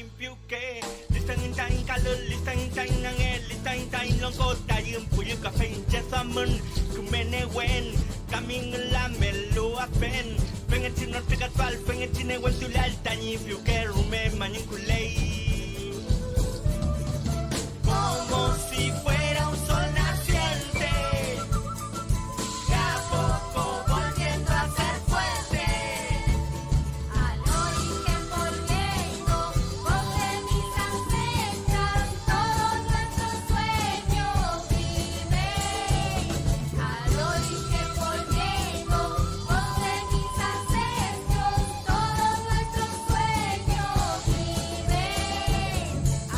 in più che Liechtenstein calor Liechtenstein angel Liechtenstein long có taยืมผู้ยืมกับเพลงเจสมึนคือเมเนเวนกามิงla melua pen venga ci non tega fal venga ci ne wen tu l'alta in più che rume manin culei como si fuera un sol naciente que a poco volviendo a ser fuerte Al origen volviendo, donde mis ancestras todos nuestros sueños viven. Al origen volviendo, donde mis ancestros todos nuestros sueños viven.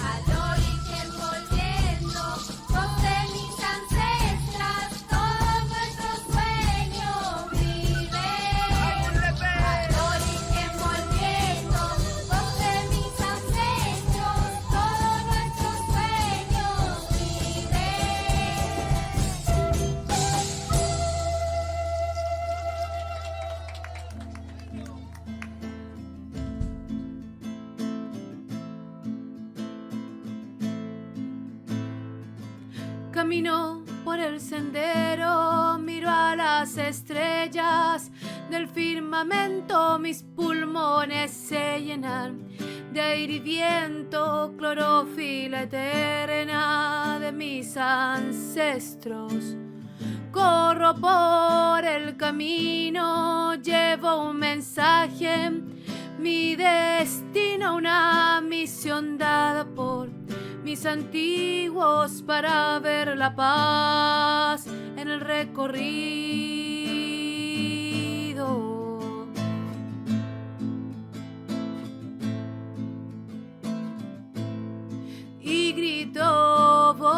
Al origen volviendo, donde mis ancestras todos nuestros sueños viven. Al origen volviendo, donde mis ancestros todos nuestros sueños viven. Camino por el sendero, miro a las estrellas del firmamento, mis pulmones se llenan de aire y viento, clorofila eterna de mis ancestros. Corro por el camino, llevo un mensaje, mi destino, una misión dada por mis antiguos para ver la paz en el recorrido. Y grito voy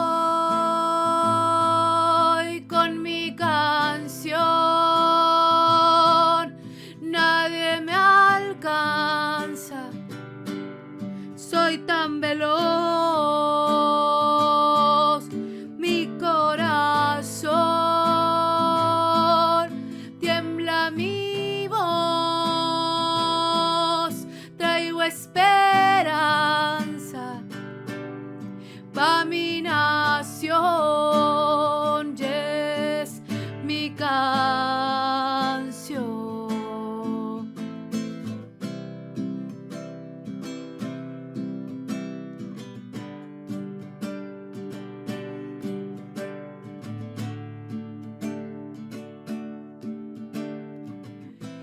con mi canción, nadie me alcanza, soy tan veloz, mi corazón tiembla mi voz, traigo esperanza pa' mi nación, yes, mi canción.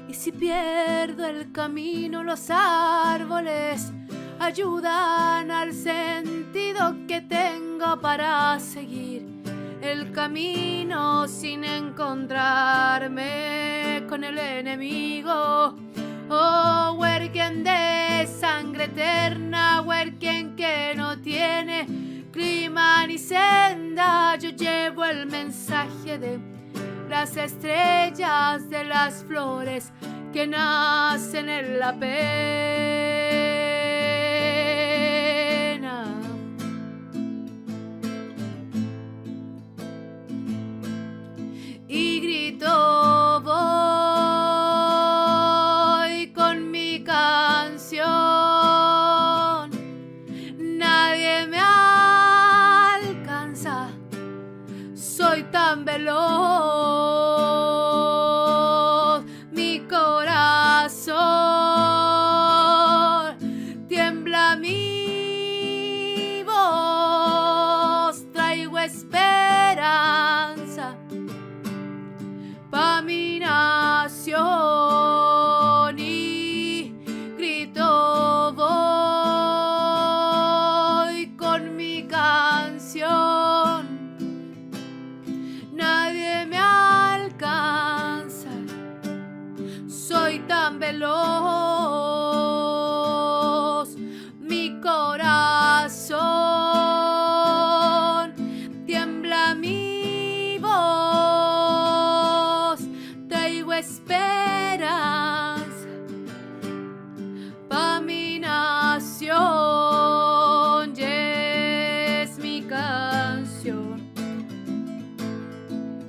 Y si pierdo el camino, los árboles ayudan al sentido que tengo para seguir el camino sin encontrarme con el enemigo. Oh, huerquien de sangre eterna, huerquien que no tiene clima ni senda, yo llevo el mensaje de las estrellas, de las flores que nacen en la pena. Y grito voy con mi canción, nadie me alcanza, soy tan veloz, mi corazón tiembla mi voz, traigo esperanza pa' mi nación y grito voy con mi canción, nadie me alcanza, soy tan veloz, mi corazón tiembla mi voz, traigo esperanza pa' mi nación, yes, mi canción,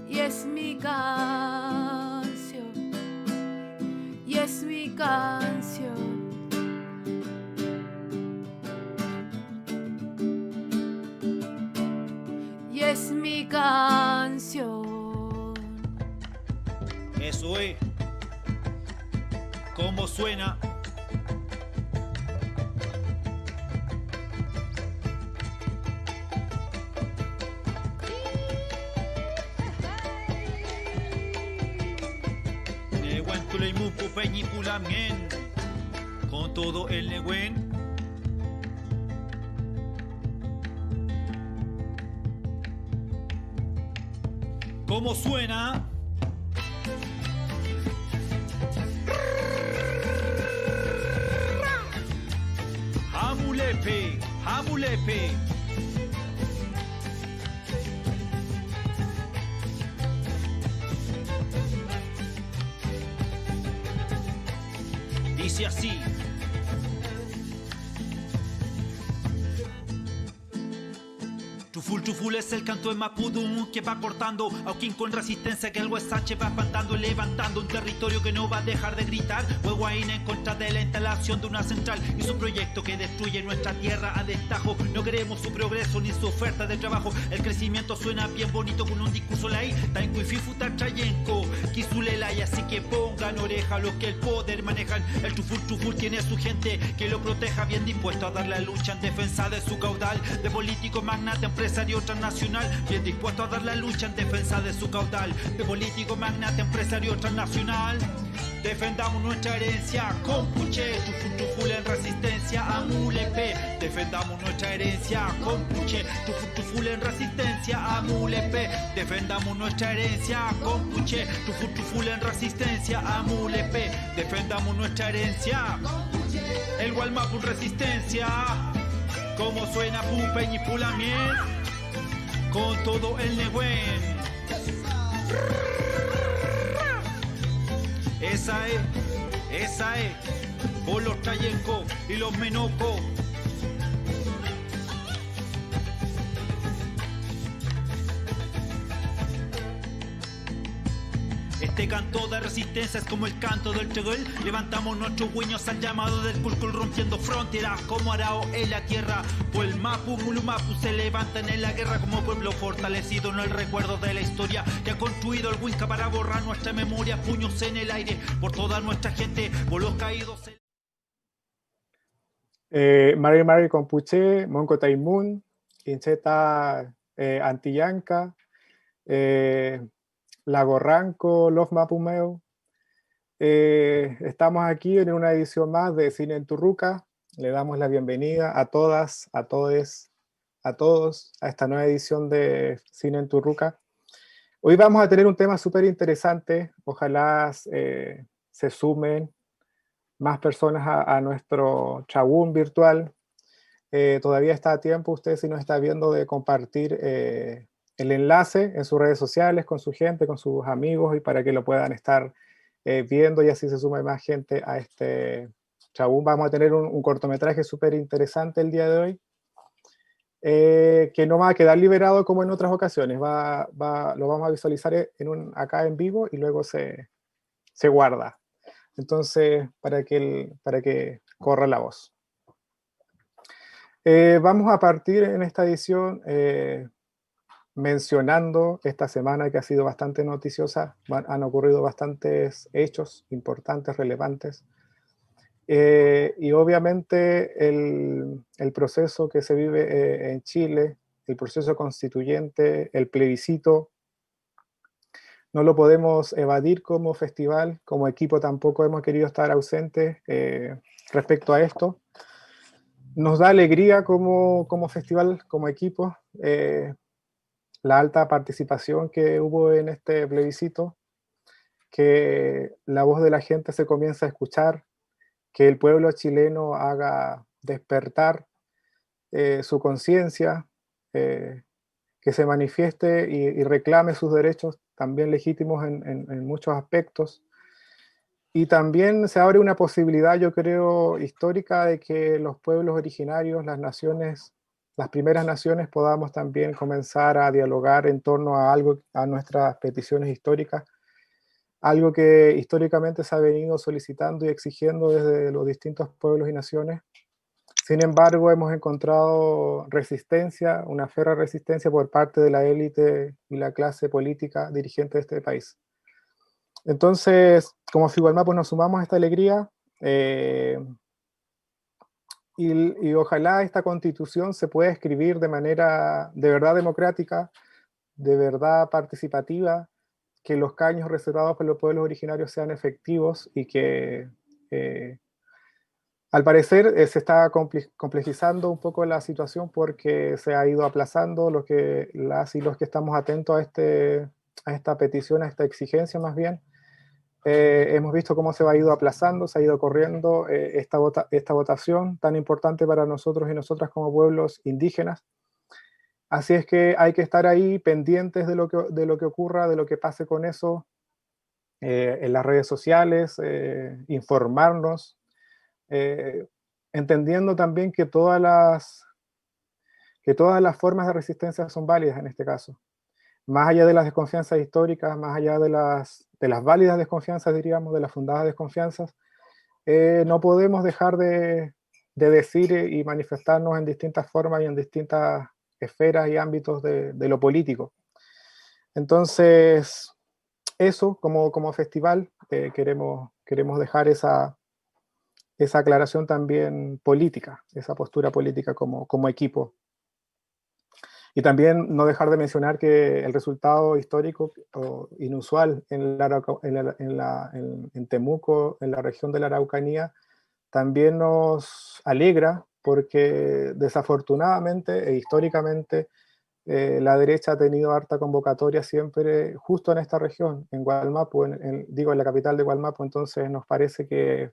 y es mi canción, y es mi canción. y es mi canción. Eso es. ¿Cómo suena? Neguen Tuleimupu Peñipulamien. Con todo el Neguen. ¿Cómo suena? Hamulepe, Hamulepe. Dice así. Tuful es el canto de Mapudungun que va cortando Auquín con resistencia que el Huesache va espantando y levantando un territorio que no va a dejar de gritar. Huehuaín en contra de la instalación de una central y su proyecto que destruye nuestra tierra a destajo. No queremos su progreso ni su oferta de trabajo. El crecimiento suena bien bonito con un discurso laí. Taincuififu Tachayenko, Kisulela, y así que pongan oreja a los que el poder manejan. El Tuful tiene su gente que lo proteja, bien dispuesto a dar la lucha en defensa de su caudal. De político magnate, empresario transnacional, bien dispuesto a dar la lucha en defensa de su caudal. De político magnate, empresario transnacional. Defendamos nuestra herencia, Compuche, Tuful en resistencia a Mulepe. Defendamos nuestra herencia, Compuche, Tuful en resistencia a Mulepe. Defendamos nuestra herencia, Compuche, Tuful en resistencia a Mulepe. Defendamos nuestra herencia, el Gualmapu en resistencia. Como suena Pupeñ y Pulamien, con todo el Neguen. Esa es, por los Tayenco y los Menoco. Este canto de resistencia es como el canto del Teguel. Levantamos nuestros hueños al llamado del Culcul, rompiendo fronteras como arao en la tierra. Pues el Mapu, Mulumapu se levantan en la guerra como pueblo fortalecido en el recuerdo de la historia que ha construido el Winca para borrar nuestra memoria. Puños en el aire por toda nuestra gente, por los caídos. Mari Compuche, Monco Taimun, Incheta Antillanca, Lago Ranco, Los Mapumeo. Estamos aquí en una edición más de Cine en Turruca. Le damos la bienvenida a todas, a todos a esta nueva edición de Cine en Turruca. Hoy vamos a tener un tema súper interesante. Ojalá se sumen más personas a nuestro chabún virtual. Todavía está a tiempo, usted si nos está viendo, de compartir el enlace en sus redes sociales, con su gente, con sus amigos, y para que lo puedan estar viendo y así se sume más gente a este chabún. Vamos a tener un cortometraje súper interesante el día de hoy, que no va a quedar liberado como en otras ocasiones. Lo vamos a visualizar acá en vivo y luego se guarda. Entonces, para que corra la voz. Vamos a partir en esta edición mencionando esta semana que ha sido bastante noticiosa. Han ocurrido bastantes hechos importantes, relevantes. Y obviamente el proceso que se vive en Chile, el proceso constituyente, el plebiscito, no lo podemos evadir como festival. Como equipo tampoco hemos querido estar ausentes respecto a esto. Nos da alegría como festival, como equipo, la alta participación que hubo en este plebiscito, que la voz de la gente se comienza a escuchar, que el pueblo chileno haga despertar su conciencia, que se manifieste y reclame sus derechos también legítimos en muchos aspectos. Y también se abre una posibilidad, yo creo, histórica de que los pueblos originarios, las naciones, las primeras naciones, podamos también comenzar a dialogar en torno a nuestras peticiones históricas, algo que históricamente se ha venido solicitando y exigiendo desde los distintos pueblos y naciones. Sin embargo, hemos encontrado resistencia, una férrea resistencia por parte de la élite y la clase política dirigente de este país. Entonces, como Figualma, pues nos sumamos a esta alegría y ojalá esta constitución se pueda escribir de manera de verdad democrática, de verdad participativa, que los caños reservados por los pueblos originarios sean efectivos y que al parecer se está complejizando un poco la situación porque se ha ido aplazando las y los que estamos atentos a esta petición, a esta exigencia más bien. Hemos visto cómo se ha ido aplazando, se ha ido corriendo esta votación tan importante para nosotros y nosotras como pueblos indígenas. Así es que hay que estar ahí pendientes de lo que ocurra, de lo que pase con eso en las redes sociales, informarnos, entendiendo también que todas las formas de resistencia son válidas en este caso. Más allá de las desconfianzas históricas, más allá de las válidas desconfianzas, diríamos, de las fundadas desconfianzas, no podemos dejar de decir y manifestarnos en distintas formas y en distintas esferas y ámbitos de lo político. Entonces, eso, como festival, queremos dejar esa aclaración también política, esa postura política como equipo. Y también no dejar de mencionar que el resultado histórico o inusual en Temuco, en la región de la Araucanía, también nos alegra porque desafortunadamente e históricamente la derecha ha tenido harta convocatoria siempre justo en esta región, en Gualmapu, en la capital de Gualmapu. Entonces nos parece que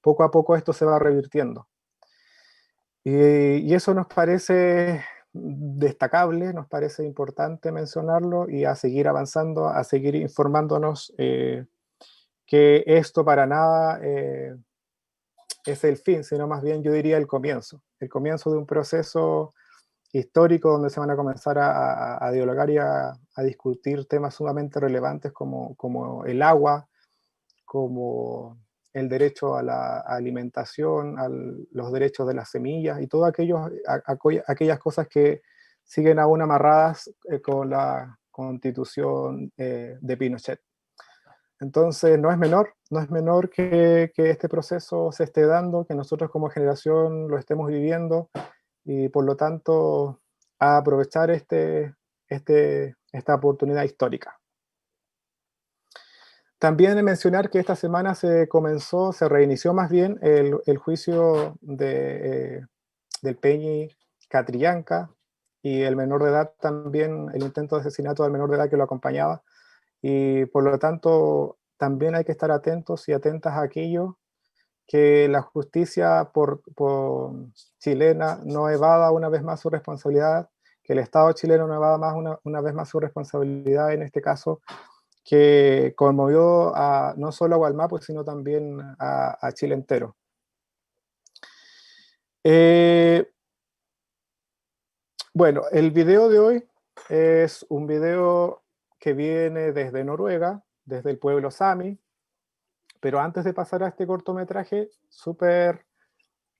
poco a poco esto se va revirtiendo. Y eso nos parece destacable, nos parece importante mencionarlo y a seguir avanzando, a seguir informándonos que esto para nada es el fin, sino más bien yo diría el comienzo de un proceso histórico donde se van a comenzar a dialogar y a discutir temas sumamente relevantes como el agua, como el derecho a la alimentación, los derechos de las semillas y todas aquellas cosas que siguen aún amarradas con la constitución de Pinochet. Entonces no es menor que este proceso se esté dando, que nosotros como generación lo estemos viviendo y por lo tanto a aprovechar esta oportunidad histórica. También mencionar que esta semana se reinició más bien el juicio del Peñi Catrillanca y el menor de edad también, el intento de asesinato del menor de edad que lo acompañaba, y por lo tanto también hay que estar atentos y atentas a aquello, que la justicia por chilena no evada una vez más su responsabilidad, que el Estado chileno no evada una vez más su responsabilidad en este caso, que conmovió no solo a Gualmapu, sino también a Chile entero. Bueno, el video de hoy es un video que viene desde Noruega, desde el pueblo Sami, pero antes de pasar a este cortometraje, súper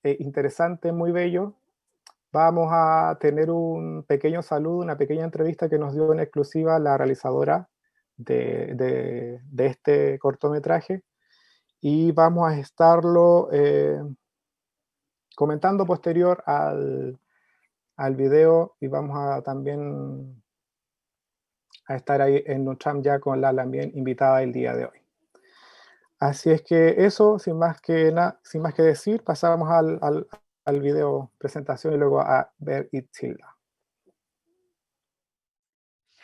interesante, muy bello, vamos a tener un pequeño saludo, una pequeña entrevista que nos dio en exclusiva la realizadora de este cortometraje, y vamos a estarlo comentando posterior al video, y vamos a también a estar ahí en Nutram ya con la también invitada el día de hoy. Así es que eso, sin más que decir, pasamos al video presentación y luego a ver Itzilda.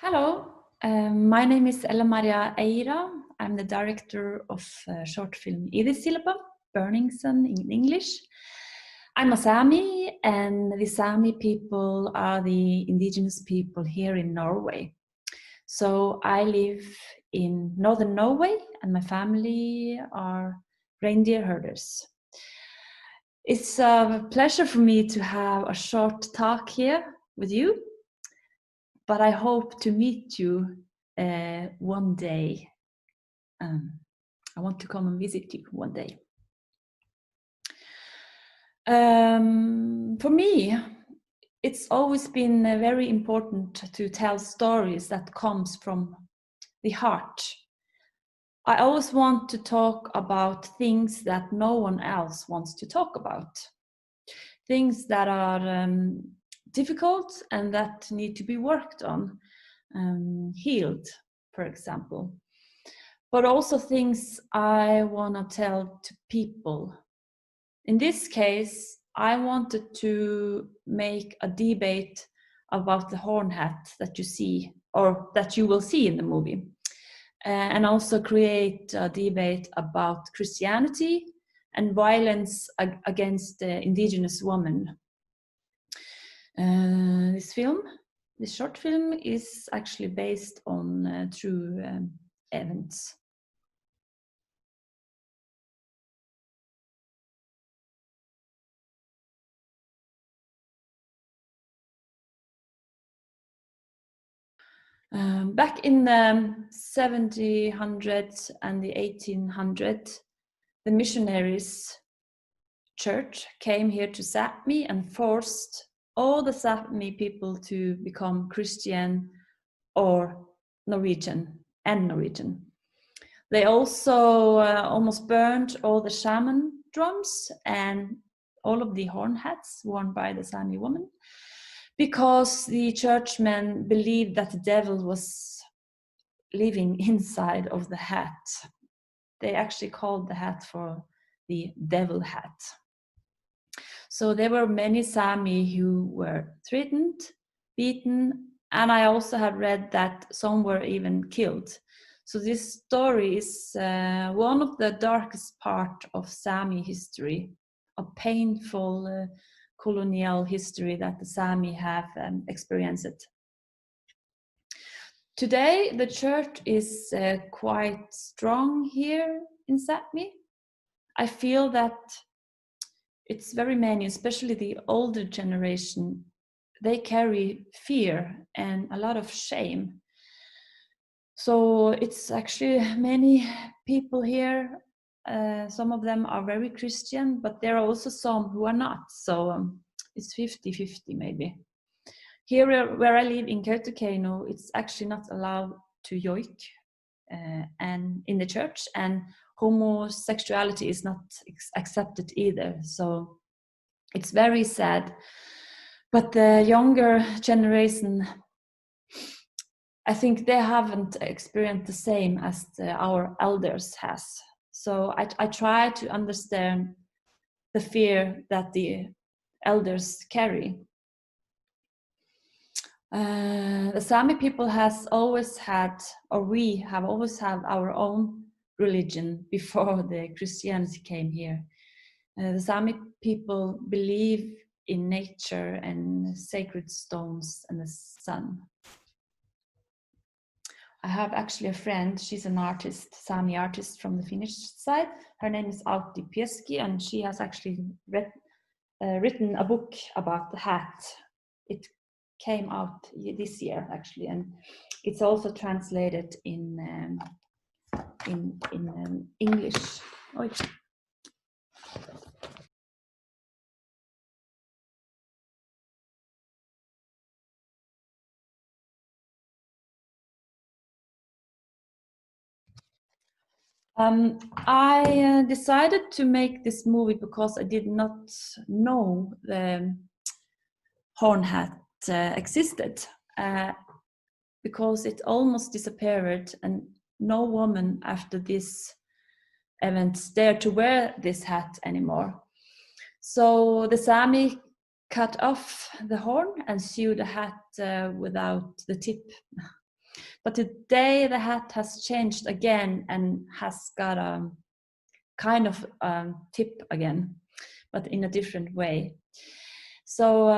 Hello, my name is Ella Maria Eira. I'm the director of short film Idisilpa, Burning Sun in English. I'm a Sami, and the Sami people are the indigenous people here in Norway. So I live in northern Norway, and my family are reindeer herders. It's a pleasure for me to have a short talk here with you, but I hope to meet you one day. I want to come and visit you one day. For me, it's always been very important to tell stories that comes from the heart. I always want to talk about things that no one else wants to talk about. Things that are difficult and that need to be worked on, healed, for example. But also things I want to tell to people. In this case, I wanted to make a debate about the horn hat that you see, or that you will see in the movie. And also create a debate about Christianity and violence against indigenous women. This short film, is actually based on true events. Back in the 1700s and the 1800s, the missionaries church came here to Sápmi and forced all the Sápmi people to become Christian or Norwegian. They also almost burned all the shaman drums and all of the horn hats worn by the Sámi women, because the churchmen believed that the devil was living inside of the hat. They actually called the hat for the devil hat. So there were many Sámi who were threatened, beaten, and I also have read that some were even killed. So this story is one of the darkest part of Sámi history, a painful colonial history that the Sámi have experienced. Today, the church is quite strong here in Sápmi. I feel that it's very many, especially the older generation, they carry fear and a lot of shame. So it's actually many people here. Some of them are very Christian, but there are also some who are not. So it's 50-50 maybe. Here where I live in Kautokeino, it's actually not allowed to yoik and in the church, and homosexuality is not accepted either. So it's very sad. But the younger generation, I think they haven't experienced the same as our elders has. So I try to understand the fear that the elders carry. The Sámi people has always had, or we have always had our own religion before the Christianity came here. The Sámi people believe in nature and sacred stones and the sun. I have actually a friend, she's an artist, Sámi artist from the Finnish side. Her name is Auti Pieski, and she has actually written a book about the hat. It came out this year actually, and it's also translated in English. Oh, I decided to make this movie because I did not know the horn hat existed, because it almost disappeared and no woman after this event dared to wear this hat anymore. So the Sámi cut off the horn and sewed a hat without the tip. But today the hat has changed again and has got a kind of tip again, but in a different way. So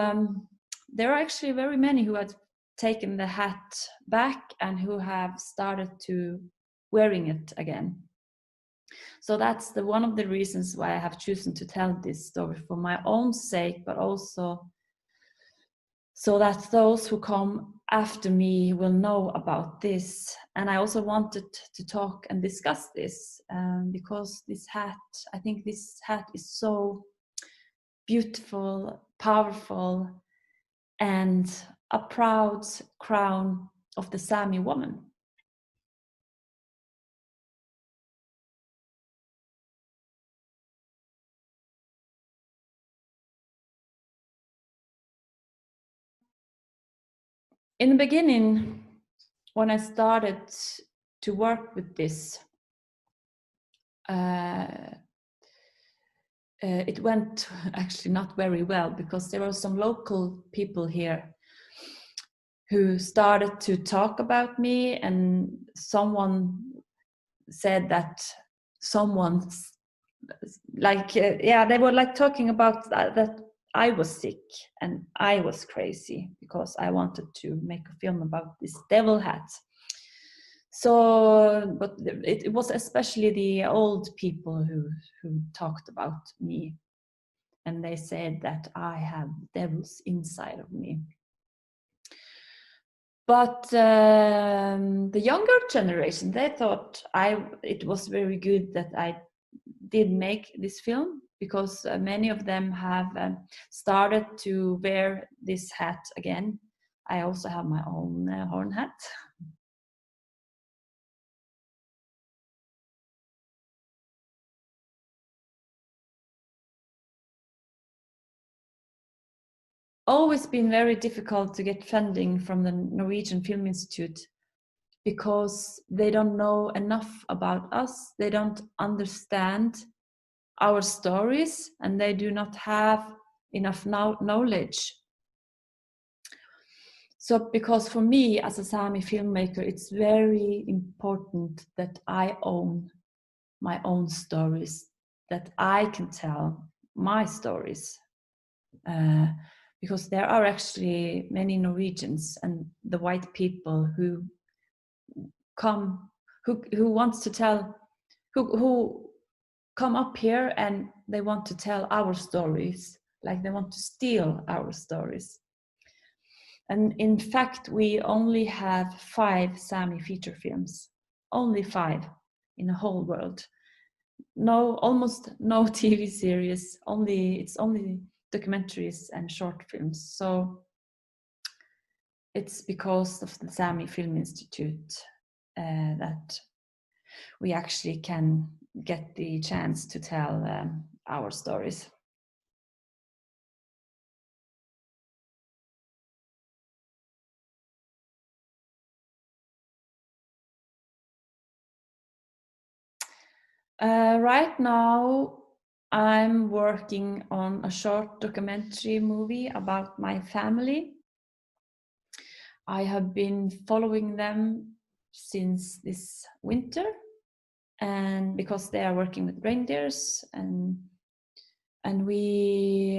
there are actually very many who have taken the hat back and who have started to wearing it again. So that's one of the reasons why I have chosen to tell this story, for my own sake, but also so that those who come after me will know about this. And I also wanted to talk and discuss this because this hat, I think this hat is so beautiful, powerful, and a proud crown of the Sami woman. In the beginning, when I started to work with this, it went actually not very well, because there were some local people here who started to talk about me, and someone said that someone they were like talking about that I was sick and I was crazy because I wanted to make a film about this devil hat. So, but it was especially the old people who talked about me, and they said that I have devils inside of me. But the younger generation, they thought it was very good that I did make this film, because many of them have started to wear this hat again. I also have my own horn hat. Always been very difficult to get funding from the Norwegian Film Institute, because they don't know enough about us. They don't understand our stories, and they do not have enough knowledge. So, because for me as a Sami filmmaker, it's very important that I own my own stories, that I can tell my stories. Because there are actually many Norwegians and the white people who wants to tell, who come up here and they want to tell our stories, like they want to steal our stories. And in fact, we only have 5 Sami feature films, only 5 in the whole world. No, almost no TV series, it's only documentaries and short films. So it's because of the Sami Film Institute that we actually can get the chance to tell our stories. Right now, I'm working on a short documentary movie about my family. I have been following them since this winter, and because they are working with reindeers, and we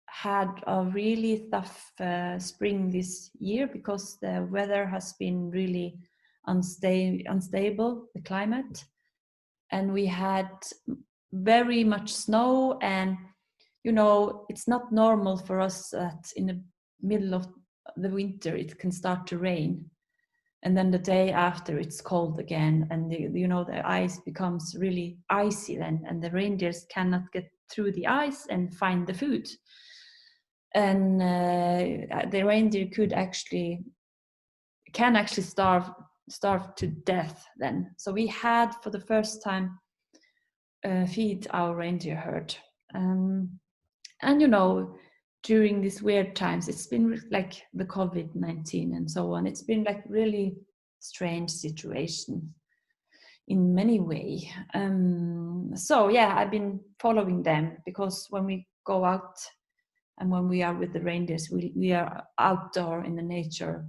had a really tough spring this year, because the weather has been really unstable, the climate, and we had very much snow. And it's not normal for us that in the middle of the winter it can start to rain, and then the day after it's cold again, and the ice becomes really icy then, and the reindeers cannot get through the ice and find the food, and the reindeer can actually starve to death then. So we had, for the first time, feed our reindeer herd, and during these weird times, it's been like the COVID-19 and so on, it's been like really strange situation in many ways. So yeah, I've been following them, because when we go out and when we are with the reindeers, we are outdoor in the nature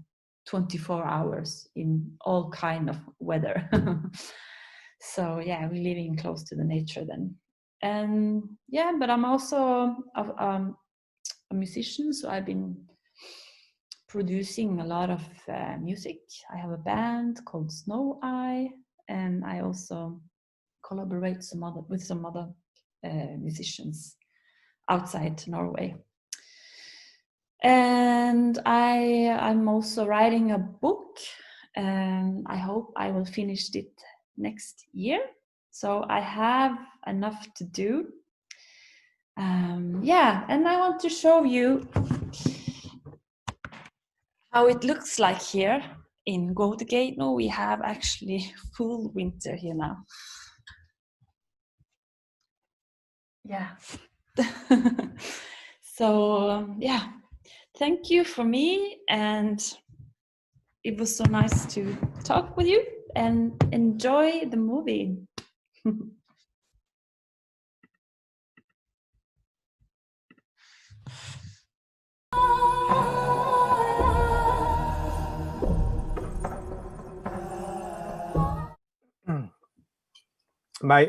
24 hours in all kind of weather. So yeah, we're living close to the nature then. And yeah, but I'm also a musician, so I've been producing a lot of music. I have a band called Snow Eye, and I also collaborate with some other musicians outside Norway. And I'm also writing a book, and I hope I will finish it next year. So I have enough to do. Yeah, and I want to show you how it looks like here in Goldgate. No, we have actually full winter here now. Yeah. So yeah, thank you for me, and it was so nice to talk with you, and enjoy the movie.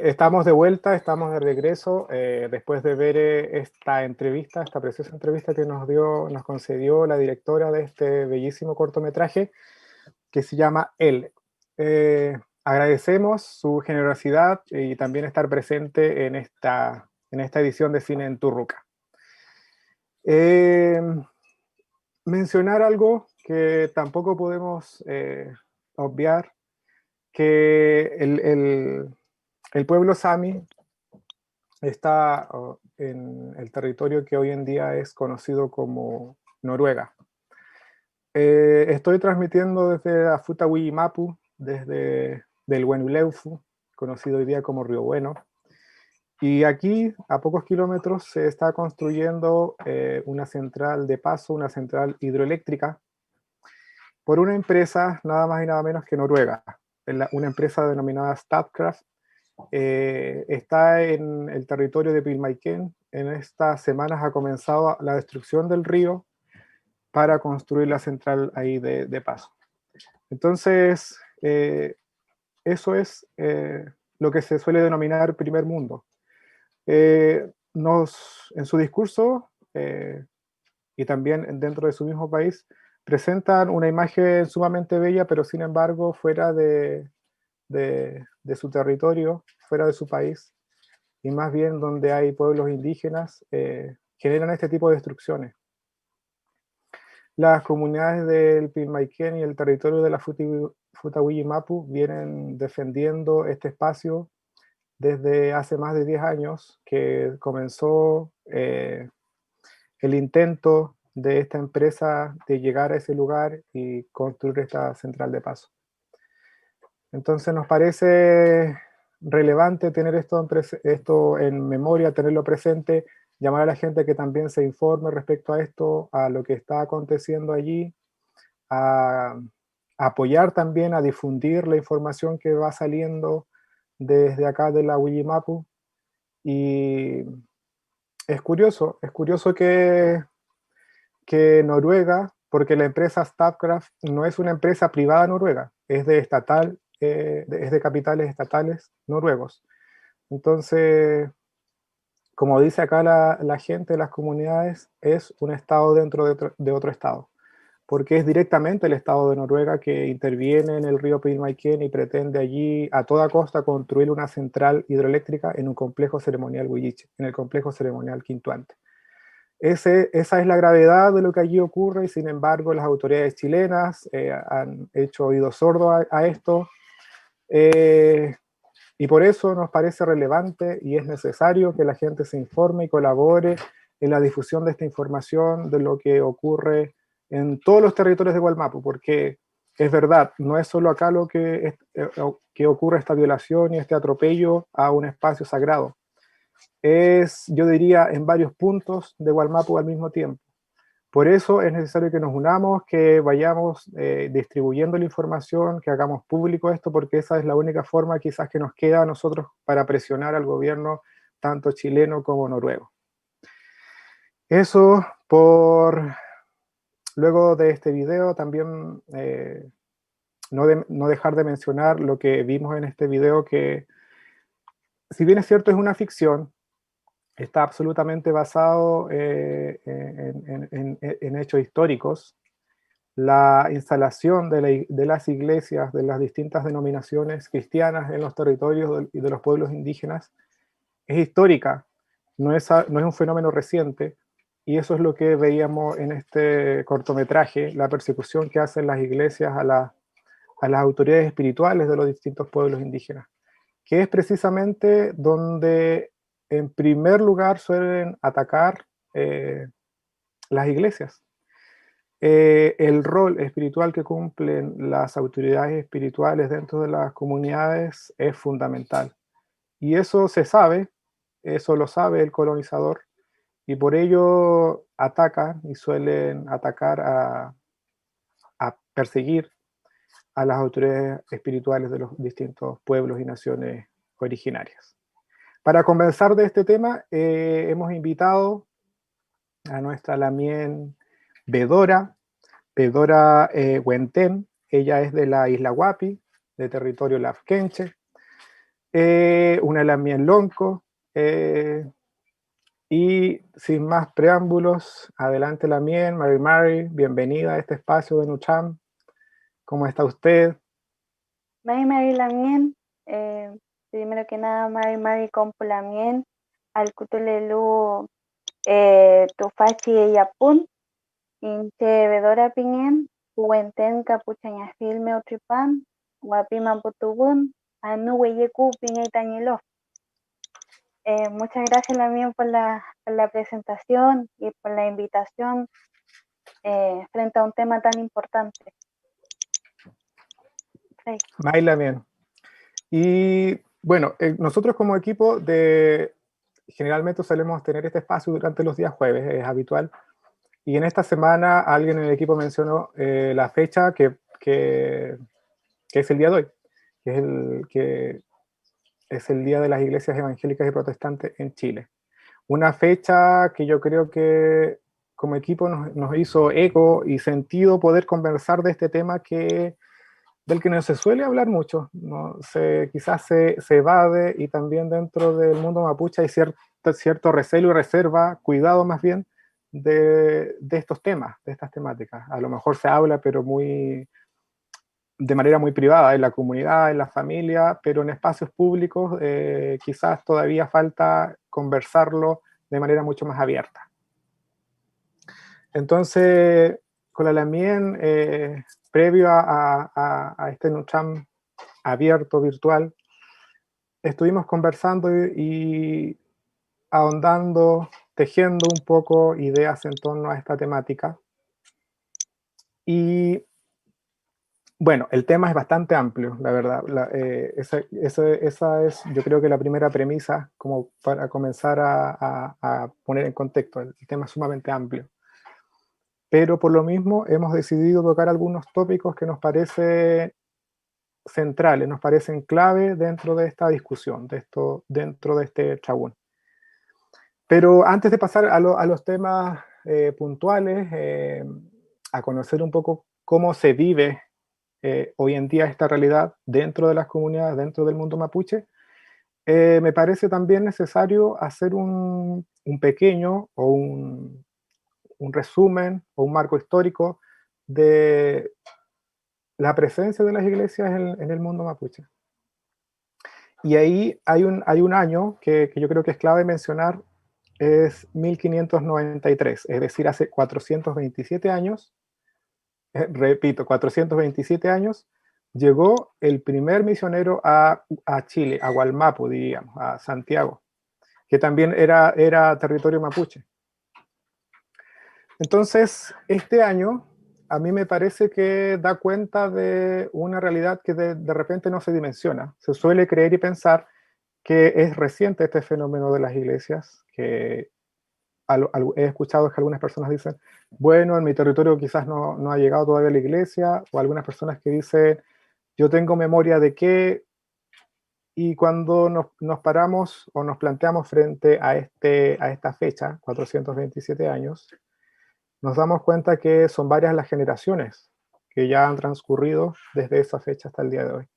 Estamos de vuelta, estamos de regreso, después de ver esta entrevista, esta preciosa entrevista que nos concedió la directora de este bellísimo cortometraje que se llama Él. Agradecemos su generosidad y también estar presente en esta edición de Cine en Turruca. Mencionar algo que tampoco podemos obviar, que el pueblo Sami está en el territorio que hoy en día es conocido como Noruega. Estoy transmitiendo desde Afutawimapu, desde del Huenuleufu, conocido hoy día como Río Bueno. Y aquí, a pocos kilómetros, se está construyendo una central de paso, una central hidroeléctrica, por una empresa nada más y nada menos que noruega, una empresa denominada Statkraft. Está en el territorio de Pilmaiquén. En estas semanas ha comenzado la destrucción del río para construir la central ahí de paso. Entonces, eso es lo que se suele denominar primer mundo. En su discurso, y también dentro de su mismo país, presentan una imagen sumamente bella, pero sin embargo fuera de su territorio, fuera de su país, y más bien donde hay pueblos indígenas, generan este tipo de destrucciones. Las comunidades del Pilmaiquén y el territorio de la Futawimapu vienen defendiendo este espacio desde hace más de 10 años, que comenzó el intento de esta empresa de llegar a ese lugar y construir esta central de paso. Entonces nos parece relevante tener esto en memoria, tenerlo presente, llamar a la gente que también se informe respecto a esto, a lo que está aconteciendo allí, a apoyar también, a difundir la información que va saliendo desde acá de la Wiyimapu. Y es curioso que Noruega, porque la empresa Statkraft no es una empresa privada noruega, es de capitales estatales noruegos. Entonces, como dice acá la gente, las comunidades, es un estado dentro de otro estado, porque es directamente el estado de Noruega que interviene en el río Pilmaiquén y pretende allí a toda costa construir una central hidroeléctrica en un complejo ceremonial Huilliche, en el complejo ceremonial Quintuante. Esa es la gravedad de lo que allí ocurre, y sin embargo las autoridades chilenas han hecho oído sordo a esto, y por eso nos parece relevante y es necesario que la gente se informe y colabore en la difusión de esta información, de lo que ocurre en todos los territorios de Wallmapu, porque es verdad, no es solo acá lo que ocurre esta violación y este atropello a un espacio sagrado. Es, yo diría, en varios puntos de Wallmapu al mismo tiempo. Por eso es necesario que nos unamos, que vayamos distribuyendo la información, que hagamos público esto, porque esa es la única forma quizás que nos queda a nosotros para presionar al gobierno tanto chileno como noruego. Eso luego de este video también no dejar de mencionar lo que vimos en este video, que si bien es cierto es una ficción, está absolutamente basado en hechos históricos. La instalación de las iglesias de las distintas denominaciones cristianas en los territorios de los pueblos indígenas es histórica, no es un fenómeno reciente, y eso es lo que veíamos en este cortometraje, la persecución que hacen las iglesias a las autoridades espirituales de los distintos pueblos indígenas, que es precisamente donde en primer lugar suelen atacar las iglesias. El rol espiritual que cumplen las autoridades espirituales dentro de las comunidades es fundamental. Y eso se sabe, eso lo sabe el colonizador, y por ello atacan y suelen atacar a perseguir a las autoridades espirituales de los distintos pueblos y naciones originarias. Para conversar de este tema, hemos invitado a nuestra Lamien Bedora Huentén. Ella es de la isla Huapi, de territorio Lafkenche, una Lamien Lonco, y sin más preámbulos, adelante Lamien, Mary, bienvenida a este espacio de Nucham. ¿Cómo está usted? Mari Lamien, primero que nada, Mari Compulamien, al Cutulelu Tufachi y Yapun, Inche Bedora Pingen, Huenten Capuchaña Filme Otripan, Guapima Putubun, Anu Weyeku Pinga y Tañilo. Muchas gracias Lamien por la presentación y por la invitación frente a un tema tan importante. Sí. May Lamien. Y bueno, nosotros como equipo generalmente solemos tener este espacio durante los días jueves, es habitual. Y en esta semana alguien en el equipo mencionó la fecha que es el día de hoy, que es el Día de las Iglesias Evangélicas y Protestantes en Chile. Una fecha que yo creo que como equipo nos hizo eco y sentido poder conversar de este tema del que no se suele hablar mucho, ¿no? Quizás se evade, y también dentro del mundo mapuche hay cierto recelo y reserva, cuidado más bien, de estos temas, de estas temáticas. A lo mejor se habla, pero de manera muy privada, en la comunidad, en la familia, pero en espacios públicos quizás todavía falta conversarlo de manera mucho más abierta. Entonces, con la Lamien, previo a este Nucham abierto, virtual, estuvimos conversando y ahondando, tejiendo un poco ideas en torno a esta temática. Y bueno, el tema es bastante amplio, la verdad. Esa es, yo creo que la primera premisa, como para comenzar a poner en contexto. El tema es sumamente amplio. Pero por lo mismo hemos decidido tocar algunos tópicos que nos parecen centrales, nos parecen clave dentro de esta discusión, dentro de este chabún. Pero antes de pasar a los temas puntuales, a conocer un poco cómo se vive hoy en día esta realidad dentro de las comunidades, dentro del mundo mapuche, me parece también necesario hacer un pequeño o un resumen o un marco histórico de la presencia de las iglesias en el mundo mapuche. Y ahí hay un año que yo creo que es clave mencionar, es 1593, es decir, hace 427 años, repito, 427 años, llegó el primer misionero a Chile, a Gualmapu, diríamos, a Santiago, que también era territorio mapuche. Entonces, este año a mí me parece que da cuenta de una realidad que de repente no se dimensiona. Se suele creer y pensar que es reciente este fenómeno de las iglesias, que he escuchado que algunas personas dicen, bueno, en mi territorio quizás no ha llegado todavía la iglesia, o algunas personas que dicen, yo tengo memoria de que, y cuando nos paramos o nos planteamos frente a esta fecha, 427 años, nos damos cuenta que son varias las generaciones que ya han transcurrido desde esa fecha hasta el día de hoy.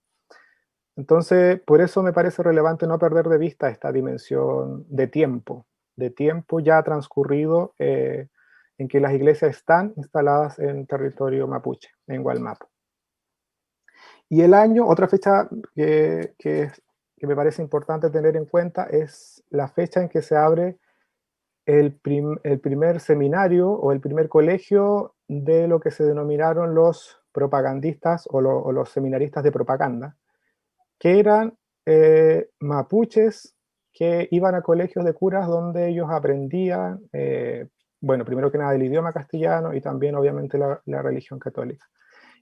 Entonces, por eso me parece relevante no perder de vista esta dimensión de tiempo ya transcurrido en que las iglesias están instaladas en territorio mapuche, en Gualmapu. Y el año, otra fecha que me parece importante tener en cuenta es la fecha en que se abre el primer seminario o el primer colegio de lo que se denominaron los propagandistas o los seminaristas de propaganda, que eran mapuches que iban a colegios de curas donde ellos aprendían, bueno, primero que nada el idioma castellano y también obviamente la religión católica.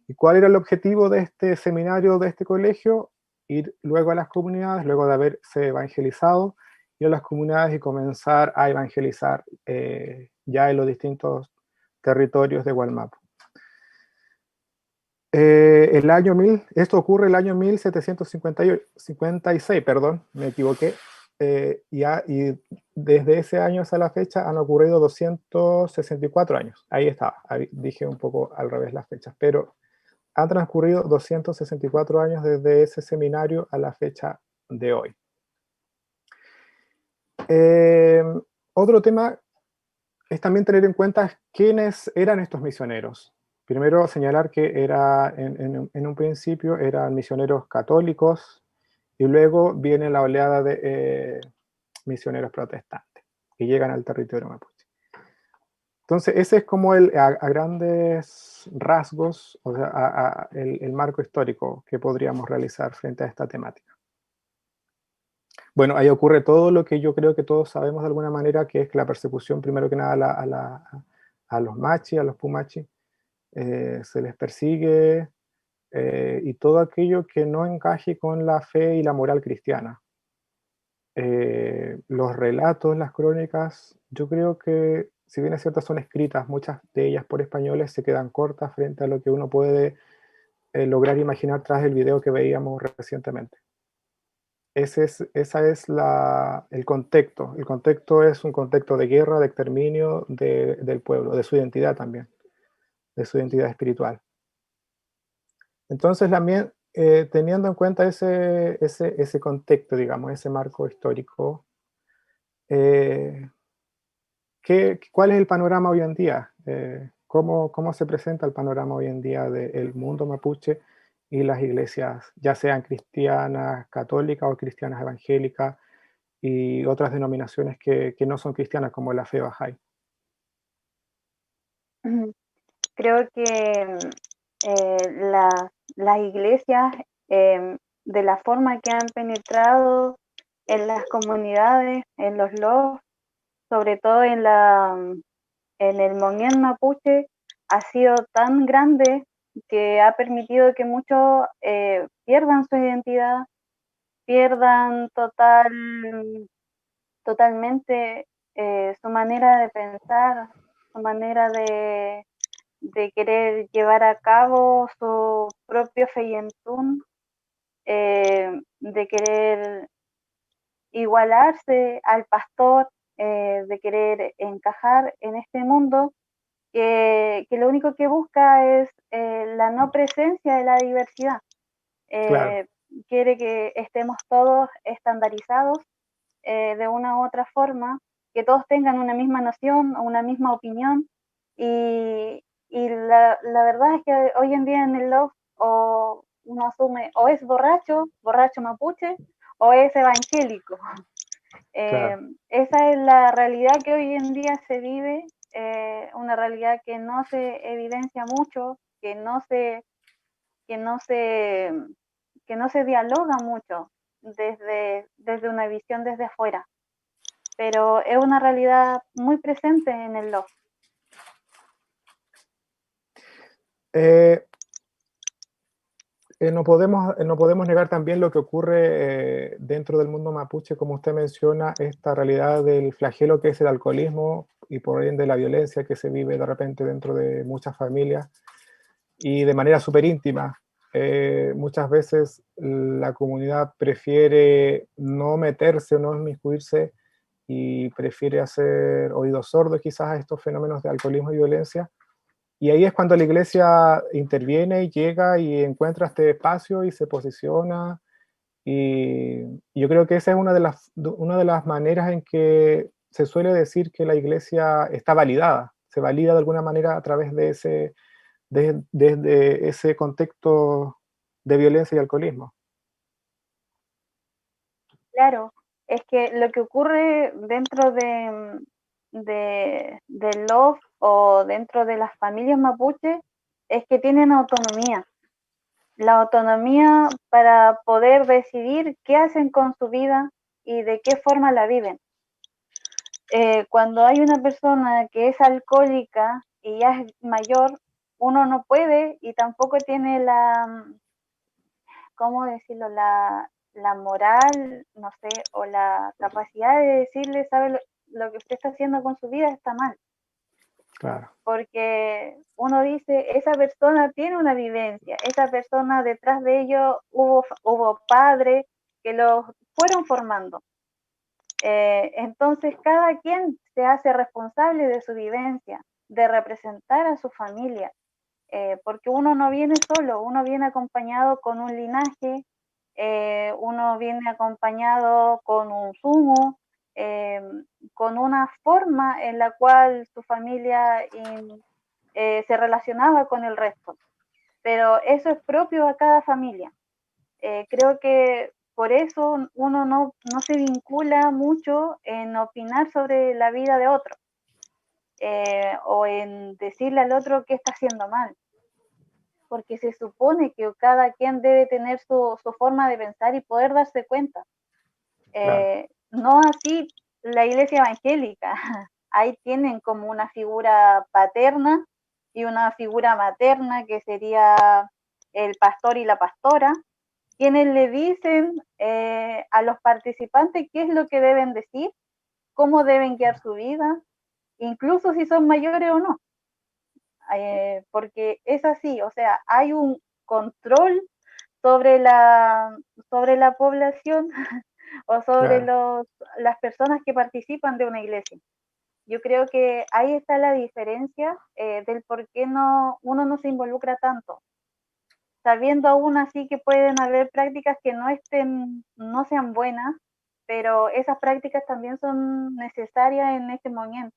¿Y cuál era el objetivo de este seminario, de este colegio? Ir luego a las comunidades, luego de haberse evangelizado, ir a las comunidades y comenzar a evangelizar ya en los distintos territorios de Wallmapu. Esto ocurre el año 1756, perdón, me equivoqué, y desde ese año hasta la fecha han ocurrido 264 años. Ahí estaba, ahí dije un poco al revés las fechas, pero han transcurrido 264 años desde ese seminario a la fecha de hoy. Otro tema es también tener en cuenta quiénes eran estos misioneros. Primero señalar que en un principio eran misioneros católicos y luego viene la oleada de misioneros protestantes que llegan al territorio mapuche. Entonces ese es como a grandes rasgos, o sea, el marco histórico que podríamos realizar frente a esta temática. Bueno, ahí ocurre todo lo que yo creo que todos sabemos de alguna manera, que es la persecución primero que nada a los machi, a los pumachi. Se les persigue y todo aquello que no encaje con la fe y la moral cristiana. Los relatos, las crónicas, yo creo que si bien es cierto son escritas, muchas de ellas por españoles se quedan cortas frente a lo que uno puede lograr imaginar tras el video que veíamos recientemente. Ese es el contexto. El contexto es un contexto de guerra, de exterminio del pueblo, de su identidad también, de su identidad espiritual. Entonces, también, teniendo en cuenta ese contexto, digamos, ese marco histórico, ¿cuál es el panorama hoy en día? ¿Cómo se presenta el panorama hoy en día del mundo mapuche y las iglesias, ya sean cristianas católicas o cristianas evangélicas y otras denominaciones que no son cristianas, como la fe Bahá'í? Creo que las iglesias, de la forma que han penetrado en las comunidades, en los LOF, sobre todo en el Moñén mapuche, ha sido tan grande que ha permitido que muchos pierdan su identidad, pierdan totalmente su manera de pensar, su manera de querer llevar a cabo su propio feyentún, de querer igualarse al pastor, de querer encajar en este mundo que lo único que busca es la no presencia de la diversidad. Claro. Quiere que estemos todos estandarizados de una u otra forma, que todos tengan una misma noción o una misma opinión, y la verdad es que hoy en día en el LOF uno asume o es borracho mapuche, o es evangélico. Claro. Esa es la realidad que hoy en día se vive, una realidad que no se evidencia mucho, que no se dialoga mucho desde una visión desde afuera, pero es una realidad muy presente en el LOF. No podemos negar también lo que ocurre dentro del mundo mapuche, como usted menciona, esta realidad del flagelo que es el alcoholismo y por ende la violencia que se vive de repente dentro de muchas familias y de manera súper íntima. Muchas veces la comunidad prefiere no meterse o no inmiscuirse y prefiere hacer oídos sordos quizás a estos fenómenos de alcoholismo y violencia. Y ahí es cuando la iglesia interviene y llega y encuentra este espacio y se posiciona. Y yo creo que esa es una de las maneras en que se suele decir que la iglesia está validada. Se valida de alguna manera a través de desde ese contexto de violencia y alcoholismo. Claro, es que lo que ocurre dentro del LOF o dentro de las familias mapuche es que tienen autonomía. La autonomía para poder decidir qué hacen con su vida, y de qué forma la viven. Cuando hay una persona que es alcohólica y ya es mayor, uno no puede y tampoco tiene la, ¿cómo decirlo? La moral, no sé, o la capacidad de decirle, ¿sabe lo que usted está haciendo con su vida está mal? Claro, Porque uno dice, esa persona tiene una vivencia, esa persona detrás de ello hubo padres que los fueron formando. Entonces cada quien se hace responsable de su vivencia, de representar a su familia, porque uno no viene solo, uno viene acompañado con un linaje, uno viene acompañado con un sumo, con una forma en la cual su familia se relacionaba con el resto. Pero eso es propio a cada familia. Creo que por eso uno no se vincula mucho en opinar sobre la vida de otro, o en decirle al otro qué está haciendo mal, porque se supone que cada quien debe tener su forma de pensar y poder darse cuenta. claro, No así la iglesia evangélica. Ahí tienen como una figura paterna y una figura materna que sería el pastor y la pastora, quienes le dicen a los participantes qué es lo que deben decir, cómo deben guiar su vida, incluso si son mayores o no. Porque es así, o sea, hay un control sobre sobre la población o sobre claro. las personas que participan de una iglesia. Yo creo que ahí está la diferencia del por qué uno no se involucra tanto, sabiendo aún así que pueden haber prácticas que no sean buenas, pero esas prácticas también son necesarias en este momento,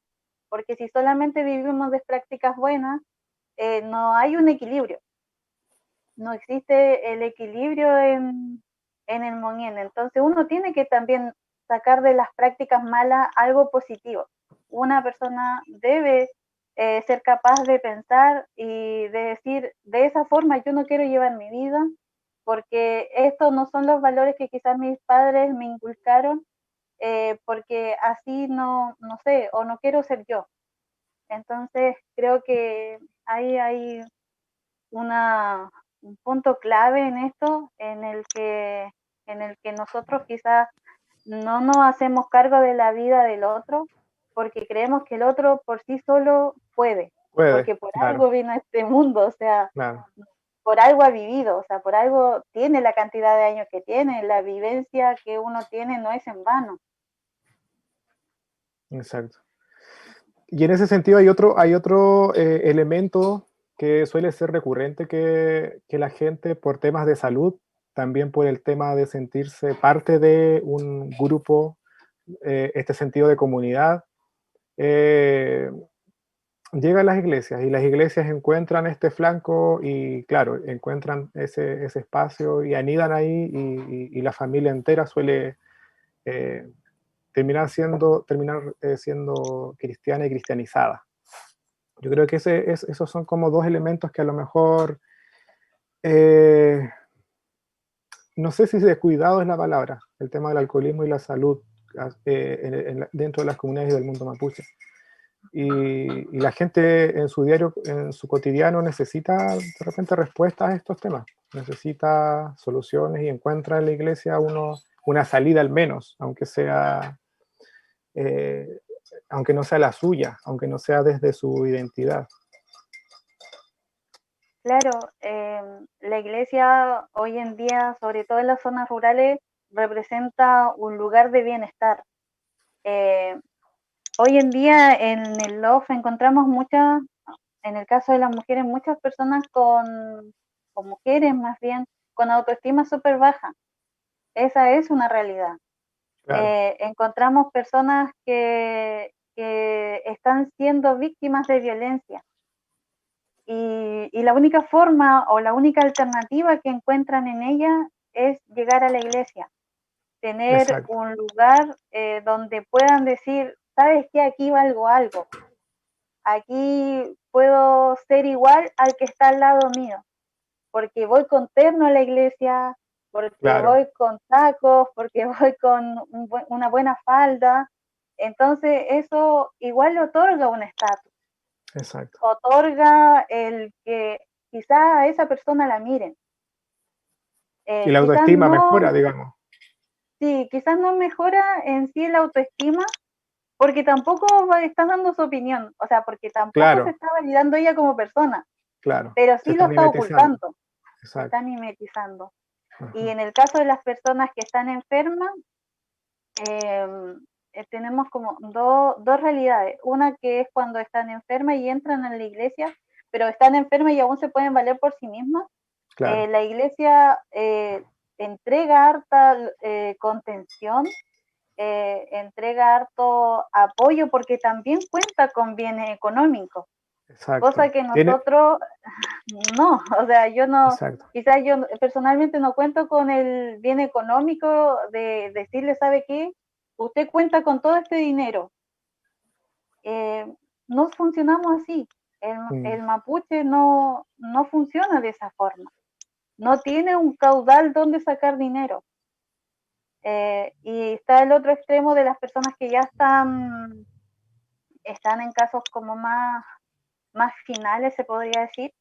porque si solamente vivimos de prácticas buenas, no hay un equilibrio, no existe el equilibrio en el Monien. Entonces uno tiene que también sacar de las prácticas malas algo positivo. Una persona debe ser capaz de pensar y de decir, de esa forma yo no quiero llevar mi vida, porque estos no son los valores que quizás mis padres me inculcaron, porque así no sé, o no quiero ser yo. Entonces creo que ahí hay un punto clave en esto, en el que nosotros quizás no nos hacemos cargo de la vida del otro, porque creemos que el otro por sí solo puede, Puede, porque por claro, algo vino a este mundo, o sea, claro, por algo ha vivido, o sea, por algo tiene la cantidad de años que tiene, la vivencia que uno tiene no es en vano. exacto. Y en ese sentido hay otro elemento que suele ser recurrente que la gente por temas de salud, también por el tema de sentirse parte de un grupo, este sentido de comunidad, eh, llega a las iglesias y las iglesias encuentran este flanco y claro, encuentran ese espacio y anidan ahí y la familia entera suele eh, terminar siendo cristiana y cristianizada. Yo creo que esos son como dos elementos que a lo mejor, eh, no sé si descuidado es la palabra, el tema del alcoholismo y la salud dentro de las comunidades del mundo mapuche. Y la gente en su diario, en su cotidiano, necesita de repente respuestas a estos temas, necesita soluciones y encuentra en la iglesia una salida al menos, eh, aunque no sea la suya, aunque no sea desde su identidad. Claro, la iglesia hoy en día, sobre todo en las zonas rurales, representa un lugar de bienestar. Eh, Hoy en día en el LOF encontramos en el caso de las mujeres, muchas personas o mujeres más bien, con autoestima súper baja. Esa es una realidad. Claro, Encontramos personas que están siendo víctimas de violencia. Y la única forma o la única alternativa que encuentran en ella es llegar a la iglesia, tener exacto, un lugar donde puedan decir, ¿sabes qué? Aquí valgo algo. Aquí puedo ser igual al que está al lado mío, porque voy con terno a la iglesia, porque Claro. voy con tacos, porque voy con una buena falda. Entonces eso igual le otorga un estatus, Exacto. otorga el que quizá a esa persona la miren. Y la Quizás autoestima no, mejora, digamos. sí, quizás no mejora en sí la autoestima, porque tampoco está dando su opinión, o sea, porque tampoco se Claro, está validando ella como persona, claro. pero Se sí lo está está mimetizando. ocultando, se Exacto. está mimetizando. Y Ajá. en el caso de las personas que están enfermas, tenemos como dos realidades. Una que es cuando están enfermas y entran en la iglesia, pero están enfermas y aún se pueden valer por sí mismas. Claro. La iglesia entrega harta contención, entrega harto apoyo porque también cuenta con bienes económicos, cosa Exacto. que Tiene, nosotros no, o sea, yo no, exacto. quizás yo personalmente no cuento con el bien económico de decirle, ¿sabe qué? Usted cuenta con todo este dinero. No funcionamos así. El mapuche no funciona de esa forma. No tiene un caudal donde sacar dinero. Y está el otro extremo de las personas que ya están en casos como más finales, se podría decir,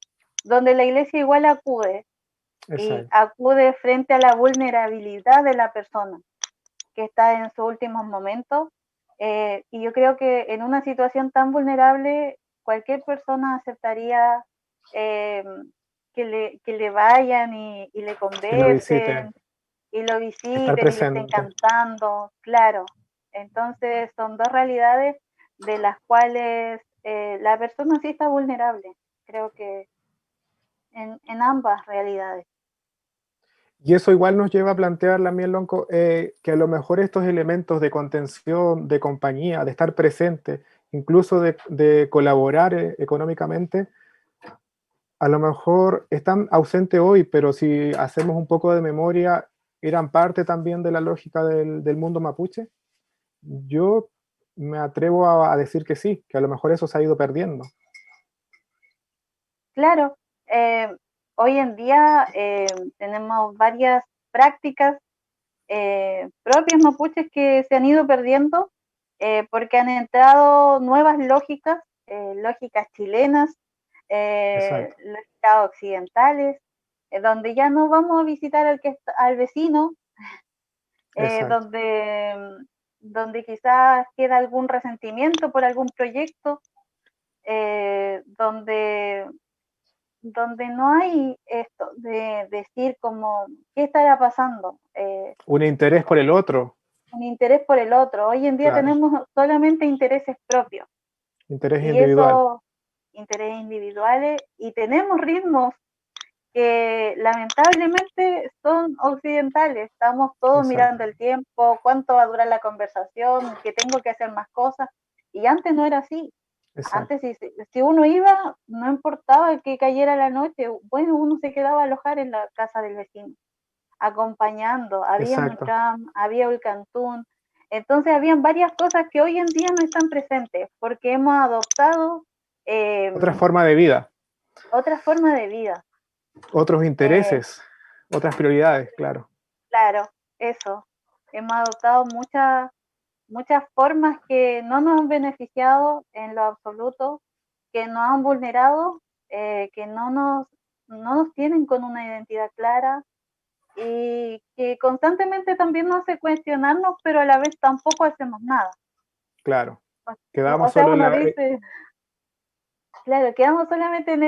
donde la iglesia igual acude y Exacto. acude frente a la vulnerabilidad de la persona que está en sus últimos momentos. Y yo creo que en una situación tan vulnerable, cualquier persona aceptaría que le vayan y le Que lo visite, conversen y lo estar visiten y le estén presente. cantando, claro. Entonces son dos realidades de las cuales la persona sí está vulnerable, creo que en ambas realidades. Y eso igual nos lleva a plantear, Miel Lonco, que a lo mejor estos elementos de contención, de compañía, de estar presente, incluso de colaborar económicamente, a lo mejor están ausentes hoy, pero si hacemos un poco de memoria, eran parte también de la lógica del mundo mapuche. Yo me atrevo a decir que sí, que a lo mejor eso se ha ido perdiendo. Claro, hoy en día tenemos varias prácticas propias mapuches que se han ido perdiendo porque han entrado nuevas lógicas, lógicas chilenas, Exacto, lógicas occidentales, donde ya no vamos a visitar al vecino, exacto, donde quizás queda algún resentimiento por algún proyecto, donde no hay esto de decir como, ¿qué estará pasando? un interés por el otro, Un interés por el otro. Hoy en día claro, tenemos solamente intereses propios interés y individual, esos intereses individuales y tenemos ritmos que lamentablemente son occidentales. Estamos todos exacto, mirando el tiempo, cuánto va a durar la conversación, que tengo que hacer más cosas. Y antes no era así. exacto, Antes, si uno iba, no importaba que cayera la noche, bueno, uno se quedaba a alojar en la casa del vecino, acompañando. Había un exacto. tram, había el cantún. Entonces, habían varias cosas que hoy en día no están presentes porque hemos adoptado Otra forma de vida, otra forma de vida. otros Eh, intereses, otras prioridades, claro, claro, eso. Hemos adoptado muchas formas que no nos han beneficiado en lo absoluto, que nos han vulnerado, que no nos tienen con una identidad clara y que constantemente también nos hace cuestionarnos, pero a la vez tampoco hacemos nada. claro. O Quedamos sea, solo uno dice, claro, quedamos solamente en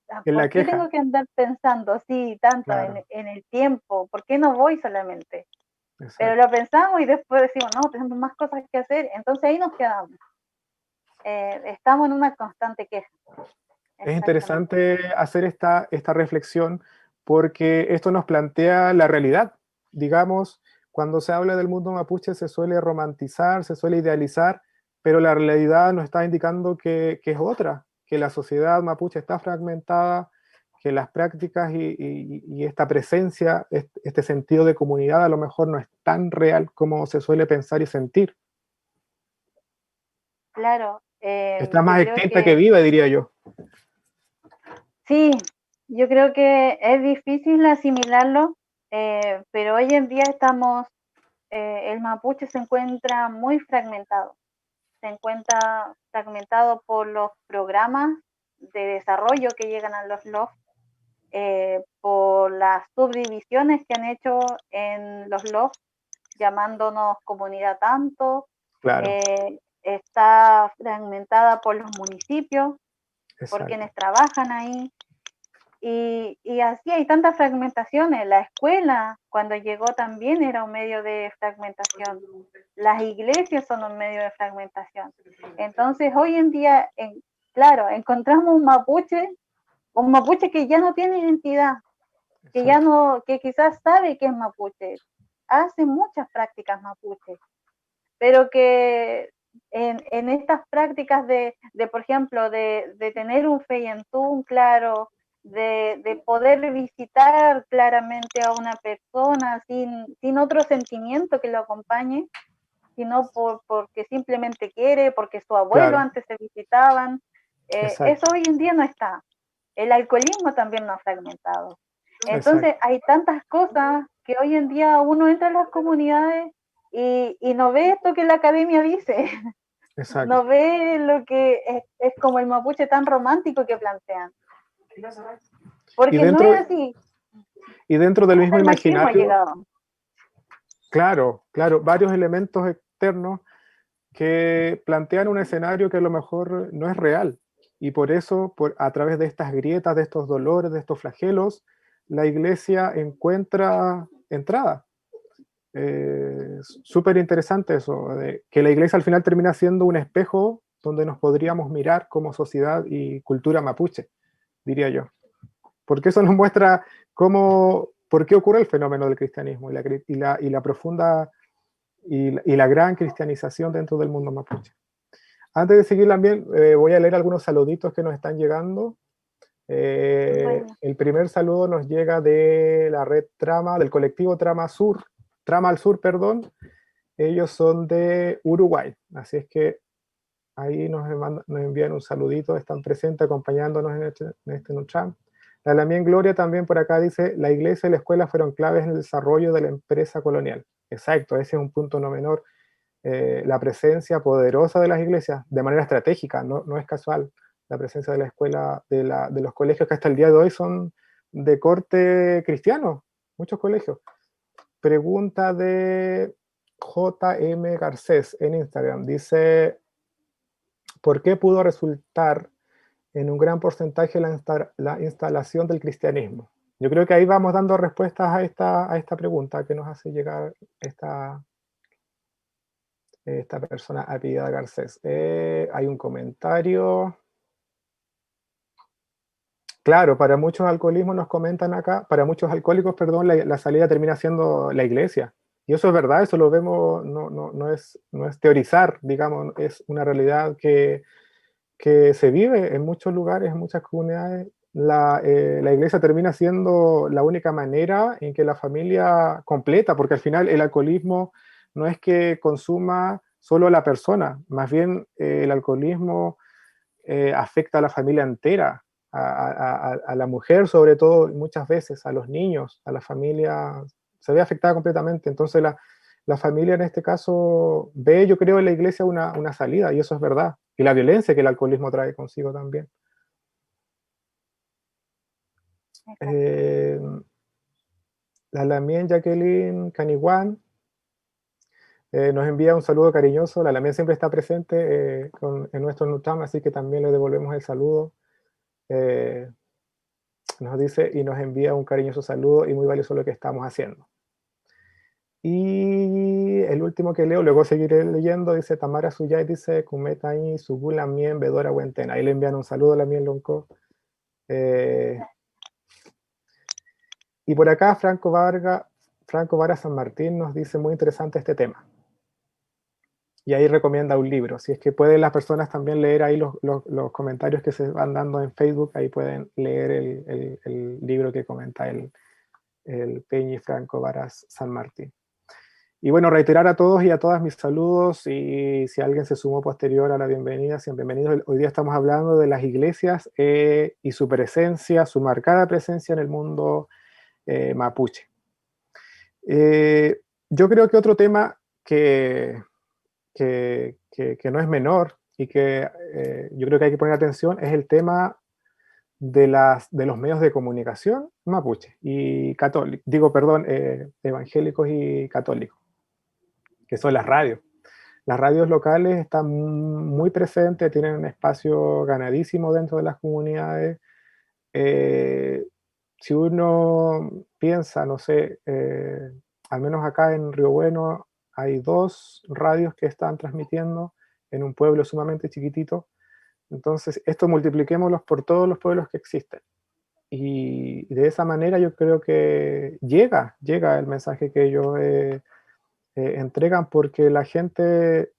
la ¿por qué tengo queja, que andar pensando así tanto claro, en el tiempo? ¿Por qué no voy solamente? Pero exacto. lo pensamos y después decimos, no, tenemos más cosas que hacer, entonces ahí nos quedamos. Estamos en una constante queja. Es Exactamente. interesante hacer esta reflexión porque esto nos plantea la realidad. Digamos, cuando se habla del mundo mapuche se suele romantizar, se suele idealizar, pero la realidad nos está indicando que es otra, que la sociedad mapuche está fragmentada, que las prácticas y esta presencia, este sentido de comunidad a lo mejor no es tan real como se suele pensar y sentir. Claro, Está yo más creo extinta que que viva, diría yo. sí, yo creo que es difícil asimilarlo pero hoy en día el mapuche se encuentra muy fragmentado. Se encuentra fragmentado por los programas de desarrollo que llegan a los LOF, por las subdivisiones que han hecho en los LOF, llamándonos comunidad tanto, Claro, está fragmentada por los municipios, por exacto. quienes trabajan ahí, y así hay tantas fragmentaciones. La escuela, cuando llegó, también era un medio de fragmentación. Las iglesias son un medio de fragmentación. Entonces, hoy en día, claro, encontramos un mapuche que ya no tiene identidad, que ya no, que quizás sabe que es mapuche, hace muchas prácticas mapuches, pero que en estas prácticas por ejemplo, de tener un feyentún claro, de poder visitar claramente a una persona sin otro sentimiento que lo acompañe, sino porque simplemente quiere, porque su abuelo Claro, antes se visitaban, exacto. eso hoy en día no está. El alcoholismo también nos ha fragmentado. Entonces Exacto. hay tantas cosas que hoy en día uno entra en las comunidades y no ve esto que la academia dice, Exacto. no ve lo que es como el mapuche tan romántico que plantean. Porque no es así. Y dentro del mismo El machismo ha imaginario, llegado. claro, varios elementos externos que plantean un escenario que a lo mejor no es real. Y por eso, a través de estas grietas, de estos dolores, de estos flagelos, la iglesia encuentra entrada. Súper interesante eso, de que la iglesia al final termina siendo un espejo donde nos podríamos mirar como sociedad y cultura mapuche, diría yo. Porque eso nos muestra por qué ocurre el fenómeno del cristianismo y la profunda y la gran cristianización dentro del mundo mapuche. Antes de seguir también, voy a leer algunos saluditos que nos están llegando. Bueno. El primer saludo nos llega de la red Trama, del colectivo Trama al Sur, perdón. Ellos son de Uruguay, así es que ahí nos envían un saludito, están presentes acompañándonos en este Nutram. La Lamien Gloria también por acá dice, la iglesia y la escuela fueron claves en el desarrollo de la empresa colonial. Exacto, ese es un punto no menor. La presencia poderosa de las iglesias, de manera estratégica, no es casual, la presencia de la escuela, de los colegios que hasta el día de hoy son de corte cristiano, muchos colegios. Pregunta de JM Garcés en Instagram, dice, ¿por qué pudo resultar en un gran porcentaje la instalación del cristianismo? Yo creo que ahí vamos dando respuestas a esta pregunta que nos hace llegar esta persona apellida Garcés. Hay un comentario. Claro, para muchos alcoholismos nos comentan acá, para muchos alcohólicos, perdón, la salida termina siendo la iglesia. Y eso es verdad, eso lo vemos, no es teorizar, digamos, es una realidad que se vive en muchos lugares, en muchas comunidades. La iglesia termina siendo la única manera en que la familia completa, porque al final el alcoholismo no es que consuma solo a la persona, más bien el alcoholismo afecta a la familia entera, a la mujer sobre todo, muchas veces, a los niños, a la familia, se ve afectada completamente. Entonces la familia en este caso ve, yo creo, en la iglesia una salida, y eso es verdad. Y la violencia que el alcoholismo trae consigo también. La Lamien Jacqueline Caniguán nos envía un saludo cariñoso. La Lamien siempre está presente en nuestro Nutram, así que también le devolvemos el saludo. Nos dice y nos envía un cariñoso saludo y muy valioso lo que estamos haciendo. Y el último que leo, luego seguiré leyendo, dice Tamara Suyay, dice Kumeta y Subula Mien Bedora Huentena. Ahí le envían un saludo a la Mien Lonco. Y por acá Franco Vara San Martín nos dice muy interesante este tema. Y ahí recomienda un libro. Si es que pueden las personas también leer ahí los comentarios que se van dando en Facebook, ahí pueden leer el libro que comenta el Peñi Franco Varas San Martín. Y bueno, reiterar a todos y a todas mis saludos, y si alguien se sumó posterior a la bienvenida, sean bienvenidos. Hoy día estamos hablando de las iglesias y su presencia, su marcada presencia en el mundo mapuche. Yo creo que otro tema que no es menor y que yo creo que hay que poner atención es el tema de los medios de comunicación mapuche y católicos, digo, perdón, evangélicos y católicos, que son las radios. Las radios locales están muy presentes, tienen un espacio ganadísimo dentro de las comunidades. Si uno piensa, no sé, al menos acá en Río Bueno hay 2 radios que están transmitiendo en un pueblo sumamente chiquitito. Entonces, esto multipliquémoslos por todos los pueblos que existen. Y de esa manera yo creo que llega el mensaje que ellos entregan, porque la gente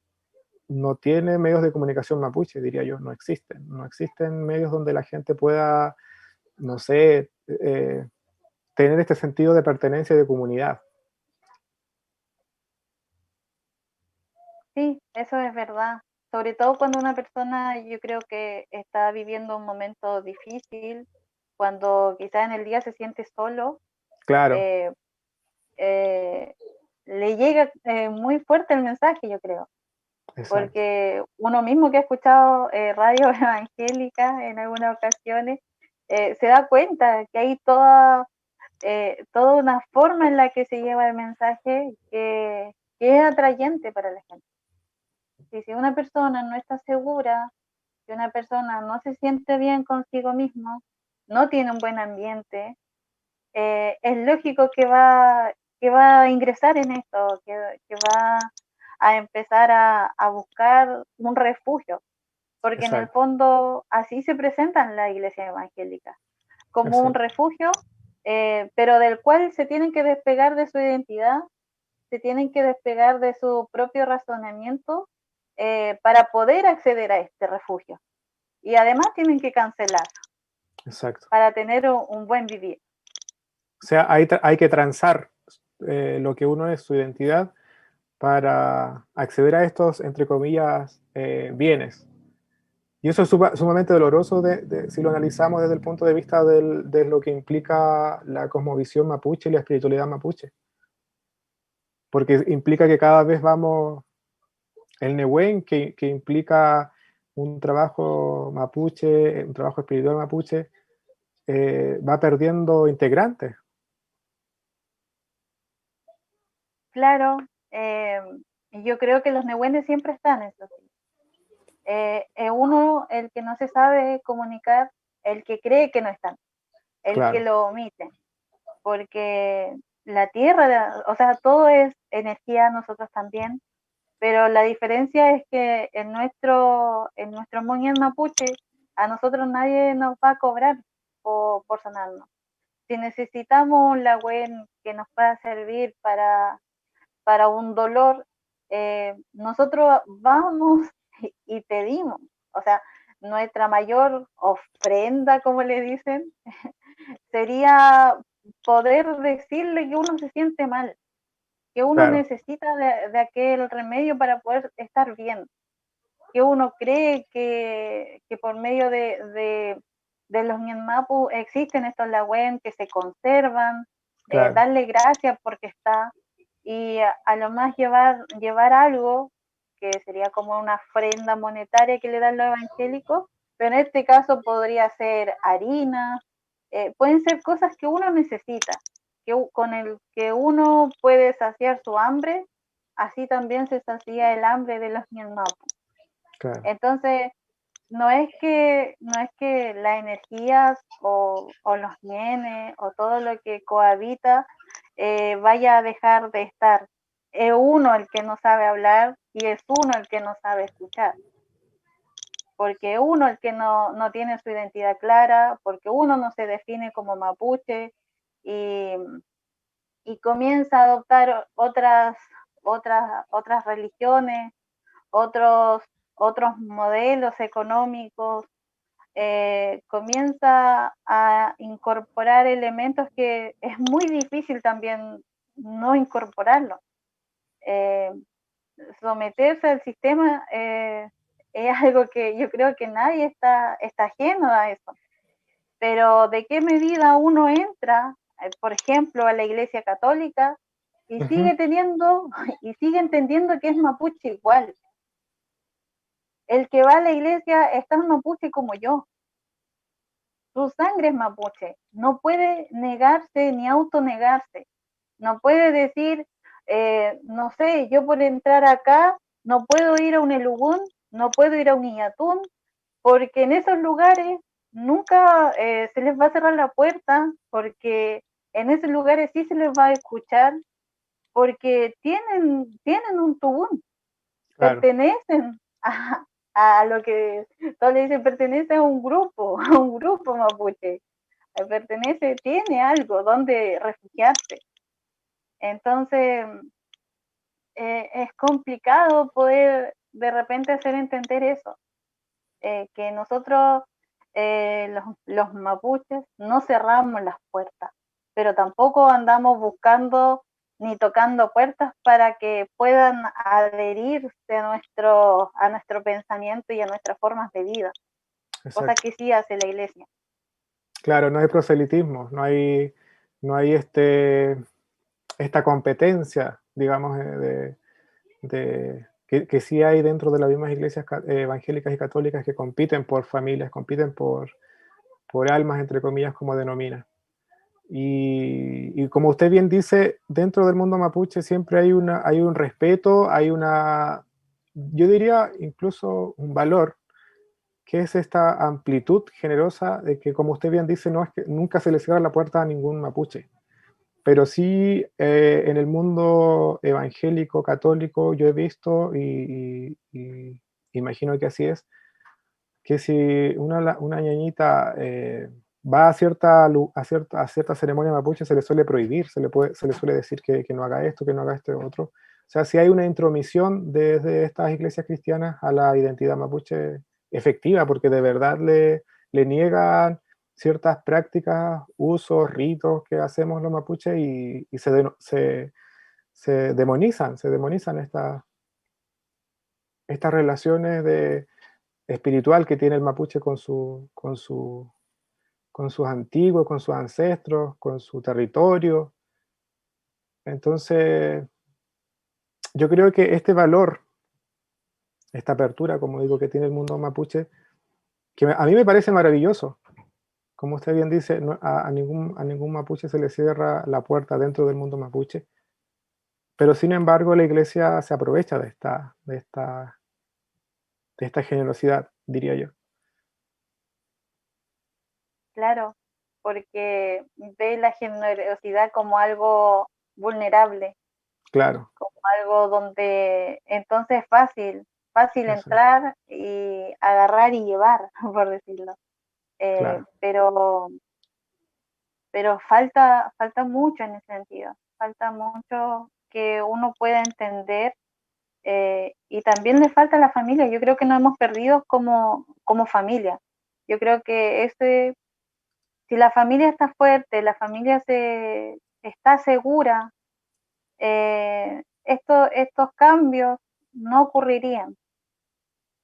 no tiene medios de comunicación mapuche, diría yo, no existen. No existen medios donde la gente pueda, no sé, tener este sentido de pertenencia y de comunidad. Sí, eso es verdad. Sobre todo cuando una persona, yo creo que está viviendo un momento difícil, cuando quizás en el día se siente solo, Claro, eh, eh, le llega muy fuerte el mensaje, yo creo, exacto, porque uno mismo que ha escuchado radio evangélica en algunas ocasiones, se da cuenta que hay toda una forma en la que se lleva el mensaje que es atrayente para la gente. Y si una persona no está segura, si una persona no se siente bien consigo mismo, no tiene un buen ambiente, es lógico que va a ingresar en esto, que va a empezar a buscar un refugio, porque en el exacto, fondo así se presentan las iglesias evangélicas, como un exacto, refugio, pero del cual se tienen que despegar de su identidad, se tienen que despegar de su propio razonamiento para poder acceder a este refugio. Y además tienen que cancelar exacto. para tener un buen vivir. O sea, hay que transar lo que uno es, su identidad, para acceder a estos, entre comillas, bienes. Y eso es sumamente doloroso si lo analizamos desde el punto de vista de lo que implica la cosmovisión mapuche y la espiritualidad mapuche. Porque implica que cada vez vamos, el Nehuen, que implica un trabajo mapuche, un trabajo espiritual mapuche, va perdiendo integrantes. Claro, yo creo que los nehuendes siempre están, eso sí. Es uno el que no se sabe comunicar, el que cree que no están, el que Claro, lo omite, porque la tierra, o sea, todo es energía, nosotros también, pero la diferencia es que en nuestro Moñen Mapuche, a nosotros nadie nos va a cobrar por sanarnos. Si necesitamos un lagüen que nos pueda servir para un dolor, nosotros vamos y pedimos. O sea, nuestra mayor ofrenda, como le dicen, sería poder decirle que uno se siente mal, que uno claro, necesita de aquel remedio para poder estar bien, que uno cree que por medio de los Ñenmapu existen estos lagüen que se conservan, claro, darle gracias porque está, y a lo más llevar algo que sería como una ofrenda monetaria que le dan los evangélicos, pero en este caso podría ser harina, pueden ser cosas que uno necesita, con el que uno puede saciar su hambre, así también se sacía el hambre de los Ñenmapu. claro. Entonces, no es que las energías o los ñenes o todo lo que cohabita vaya a dejar de estar. Es uno el que no sabe hablar y es uno el que no sabe escuchar. Porque uno el que no tiene su identidad clara, porque uno no se define como mapuche y, y comienza a adoptar otras religiones, otros, otros modelos económicos, comienza a incorporar elementos que es muy difícil también no incorporarlos. Eh, Someterse al sistema es algo que yo creo que nadie está ajeno a eso. Pero ¿de qué medida uno entra, por ejemplo, a la Iglesia Católica y Ujú. sigue teniendo, y sigue entendiendo que es mapuche igual. El que va a la iglesia es tan mapuche como yo. Su sangre es mapuche. No puede negarse ni autonegarse. No puede decir, no sé, yo por entrar acá no puedo ir a un Elugún, no puedo ir a un Iñatún, porque en esos lugares nunca se les va a cerrar la puerta, porque en esos lugares sí se les va a escuchar, porque tienen un tubún, Claro, pertenecen a lo que todos le dicen, pertenece a un grupo, a un grupo mapuche, pertenece, tiene algo donde refugiarse. Entonces, es complicado poder de repente hacer entender eso, que nosotros, los mapuches, no cerramos las puertas, pero tampoco andamos buscando ni tocando puertas para que puedan adherirse a nuestro pensamiento y a nuestras formas de vida, cosa exacto. que sí hace la iglesia. Claro, no hay proselitismo, no hay esta competencia, digamos, que sí hay dentro de las mismas iglesias evangélicas y católicas que compiten por familias, compiten por almas, entre comillas, como denomina. Y como usted bien dice, dentro del mundo mapuche siempre hay un respeto, yo diría incluso un valor, que es esta amplitud generosa de que, como usted bien dice, no es que nunca se le cierra la puerta a ningún mapuche. Pero sí, en el mundo evangélico, católico, yo he visto y imagino que así es, que si una ñañita va a cierta ceremonia mapuche, se le suele prohibir, se le suele decir que no haga esto, que no haga esto otro. O sea, si hay una intromisión desde estas iglesias cristianas a la identidad mapuche efectiva, porque de verdad le niegan ciertas prácticas, usos, ritos que hacemos los mapuches y se demonizan estas relaciones espiritual que tiene el mapuche con sus antiguos, con sus ancestros, con su territorio. Entonces, yo creo que este valor, esta apertura, como digo, que tiene el mundo mapuche, a mí me parece maravilloso. Como usted bien dice, a ningún mapuche se le cierra la puerta dentro del mundo mapuche, pero sin embargo la iglesia se aprovecha de esta generosidad, diría yo. Claro, porque ve la generosidad como algo vulnerable, Claro, como algo donde entonces es fácil exacto, entrar y agarrar y llevar, por decirlo. claro, Pero falta mucho en ese sentido, falta mucho que uno pueda entender, y también le falta a la familia. Yo creo que nos hemos perdido como familia. Yo creo que si la familia está fuerte, la familia está segura, estos cambios no ocurrirían.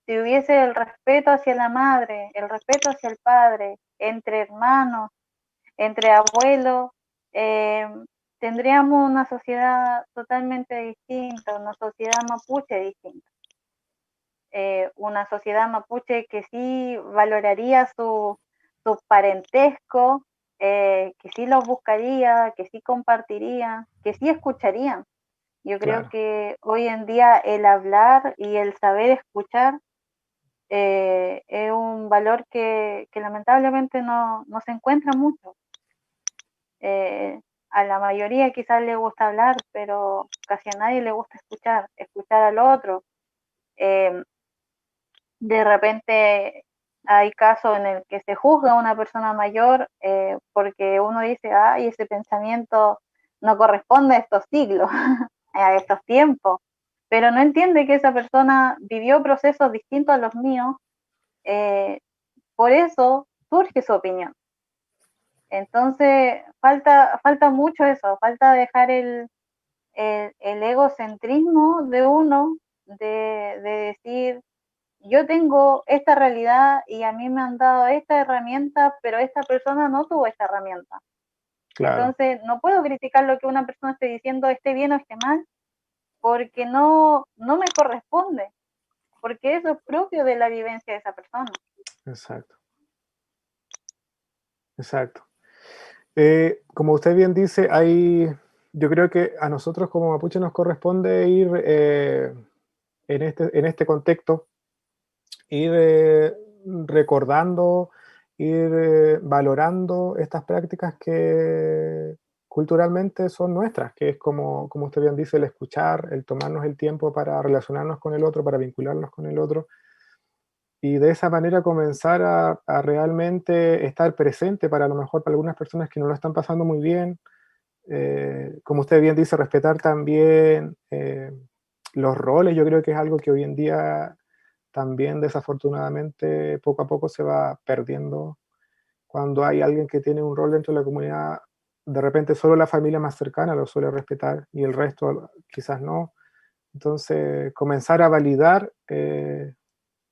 Si hubiese el respeto hacia la madre, el respeto hacia el padre, entre hermanos, entre abuelos, eh, tendríamos una sociedad totalmente distinta, una sociedad mapuche distinta. Una sociedad mapuche que sí valoraría su parentesco, que sí los buscaría, que sí compartiría, que sí escucharían. Yo creo claro. que hoy en día el hablar y el saber escuchar, es un valor que lamentablemente no se encuentra mucho. A la mayoría quizás le gusta hablar, pero casi a nadie le gusta escuchar al otro. Eh, de repente hay casos en el que se juzga a una persona mayor, porque uno dice, ay, ese pensamiento no corresponde a estos siglos, a estos tiempos, pero no entiende que esa persona vivió procesos distintos a los míos, eh, por eso surge su opinión. Entonces, falta mucho eso, falta dejar el egocentrismo de uno, de decir, yo tengo esta realidad y a mí me han dado esta herramienta, pero esta persona no tuvo esta herramienta. Claro, Entonces, no puedo criticar lo que una persona esté diciendo, esté bien o esté mal, porque no me corresponde, porque eso es propio de la vivencia de esa persona. exacto, exacto. Como usted bien dice, yo creo que a nosotros como mapuche nos corresponde ir en este contexto, ir recordando, ir valorando estas prácticas que culturalmente son nuestras, que es como usted bien dice, el escuchar, el tomarnos el tiempo para relacionarnos con el otro, para vincularnos con el otro, y de esa manera comenzar a realmente estar presente para a lo mejor para algunas personas que no lo están pasando muy bien. Como usted bien dice, respetar también los roles, yo creo que es algo que hoy en día también desafortunadamente poco a poco se va perdiendo. Cuando hay alguien que tiene un rol dentro de la comunidad, de repente solo la familia más cercana lo suele respetar y el resto quizás no. Entonces, comenzar a validar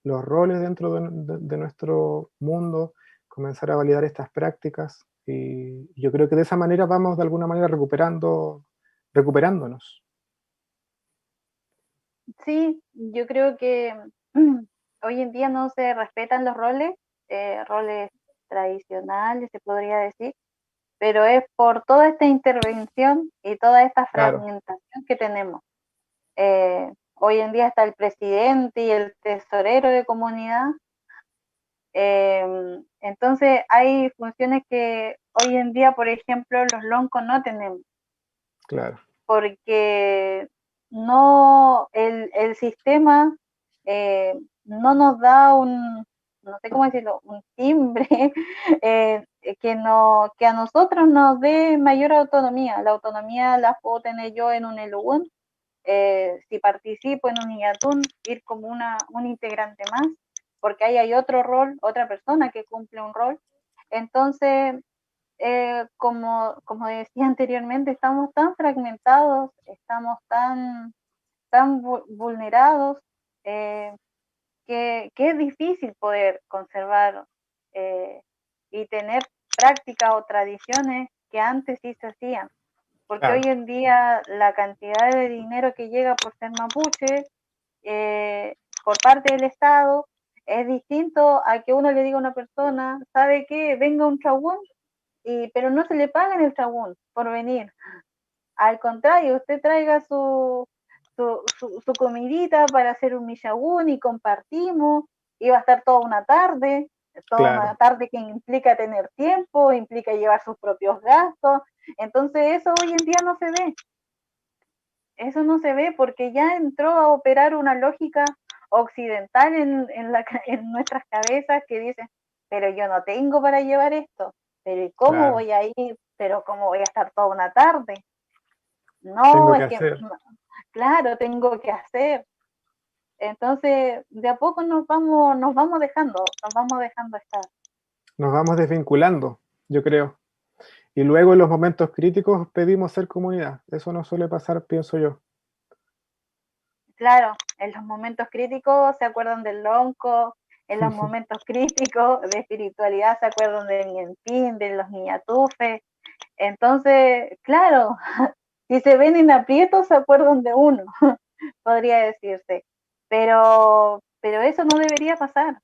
los roles dentro de nuestro mundo, comenzar a validar estas prácticas y yo creo que de esa manera vamos de alguna manera recuperándonos. Sí, yo creo que hoy en día no se respetan los roles tradicionales, se podría decir, pero es por toda esta intervención y toda esta Claro, fragmentación que tenemos. Hoy en día está el presidente y el tesorero de comunidad, entonces hay funciones que hoy en día, por ejemplo, los loncos no tenemos, claro, porque no, el sistema no nos da no sé cómo decirlo, un timbre que a nosotros nos dé mayor autonomía. La autonomía la puedo tener yo en un ELUN, si participo en un IATUN, ir como un integrante más, porque ahí hay otro rol, otra persona que cumple un rol. Entonces, como decía anteriormente, estamos tan fragmentados, estamos tan vulnerados, eh, que es difícil poder conservar eh, y tener prácticas o tradiciones que antes sí se hacían. Porque hoy claro, en día la cantidad de dinero que llega por ser mapuche por parte del Estado es distinto a que uno le diga a una persona, ¿sabe qué? Venga un chabún, pero no se le paga en el chabún por venir. Al contrario, usted traiga su comidita para hacer un mishagún y compartimos, y va a estar toda una claro, tarde que implica tener tiempo, implica llevar sus propios gastos, entonces eso hoy en día no se ve, eso no se ve porque ya entró a operar una lógica occidental en nuestras cabezas que dicen, pero yo no tengo para llevar esto, pero ¿y cómo claro. voy a ir? Pero ¿cómo voy a estar toda una tarde? Tengo No, que es que, hacer. claro, tengo que hacer. Entonces, de a poco nos vamos dejando estar. Nos vamos desvinculando, yo creo. Y luego en los momentos críticos pedimos ser comunidad. Eso no suele pasar, pienso yo. Claro, en los momentos críticos se acuerdan del lonco, en los momentos críticos de espiritualidad se acuerdan del ñenpín, de los niñatufes. Entonces, claro, si se ven en aprietos se acuerdan de uno, podría decirse. Pero eso no debería pasar,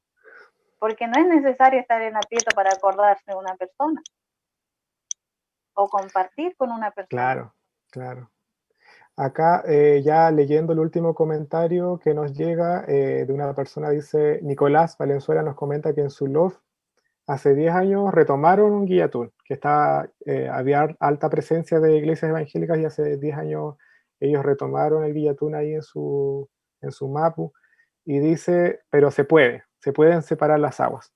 porque no es necesario estar en aprieto para acordarse de una persona o compartir con una persona. Claro, claro. Acá ya leyendo el último comentario que nos llega de una persona, dice, Nicolás Valenzuela nos comenta que en su LOF hace 10 años retomaron un guillatún, que había alta presencia de iglesias evangélicas y hace 10 años ellos retomaron el guillatún ahí en su mapu y dice, pero se pueden separar las aguas.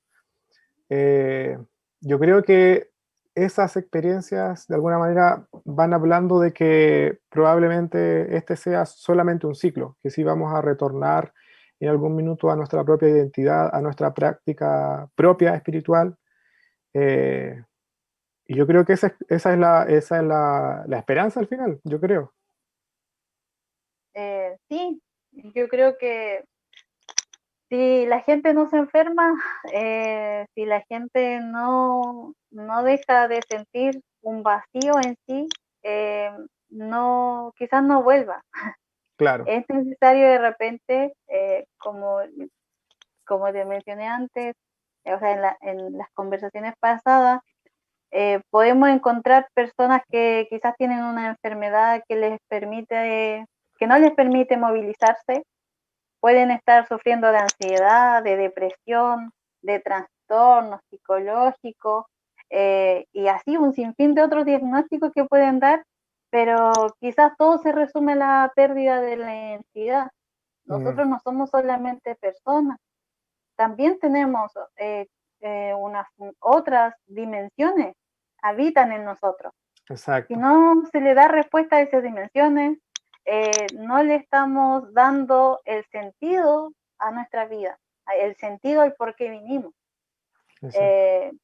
Eh, yo creo que esas experiencias de alguna manera van hablando de que probablemente este sea solamente un ciclo, que sí vamos a retornar en algún minuto a nuestra propia identidad, a nuestra práctica propia espiritual. eh, y yo creo que esa es la esperanza al final, yo creo. Sí, yo creo que si la gente no se enferma, si la gente no deja de sentir un vacío en sí, quizás no vuelva. Claro, Es necesario de repente, como te mencioné antes, o sea, en las conversaciones pasadas, podemos encontrar personas que quizás tienen una enfermedad que no les permite movilizarse, pueden estar sufriendo de ansiedad, de depresión, de trastornos psicológicos, y así un sinfín de otros diagnósticos que pueden dar, pero quizás todo se resume a la pérdida de la identidad. Nosotros no somos solamente personas, también tenemos unas otras dimensiones, habitan en nosotros. Si exacto. no se le da respuesta a esas dimensiones, no le estamos dando el sentido a nuestra vida, el sentido al por qué vinimos. Exacto.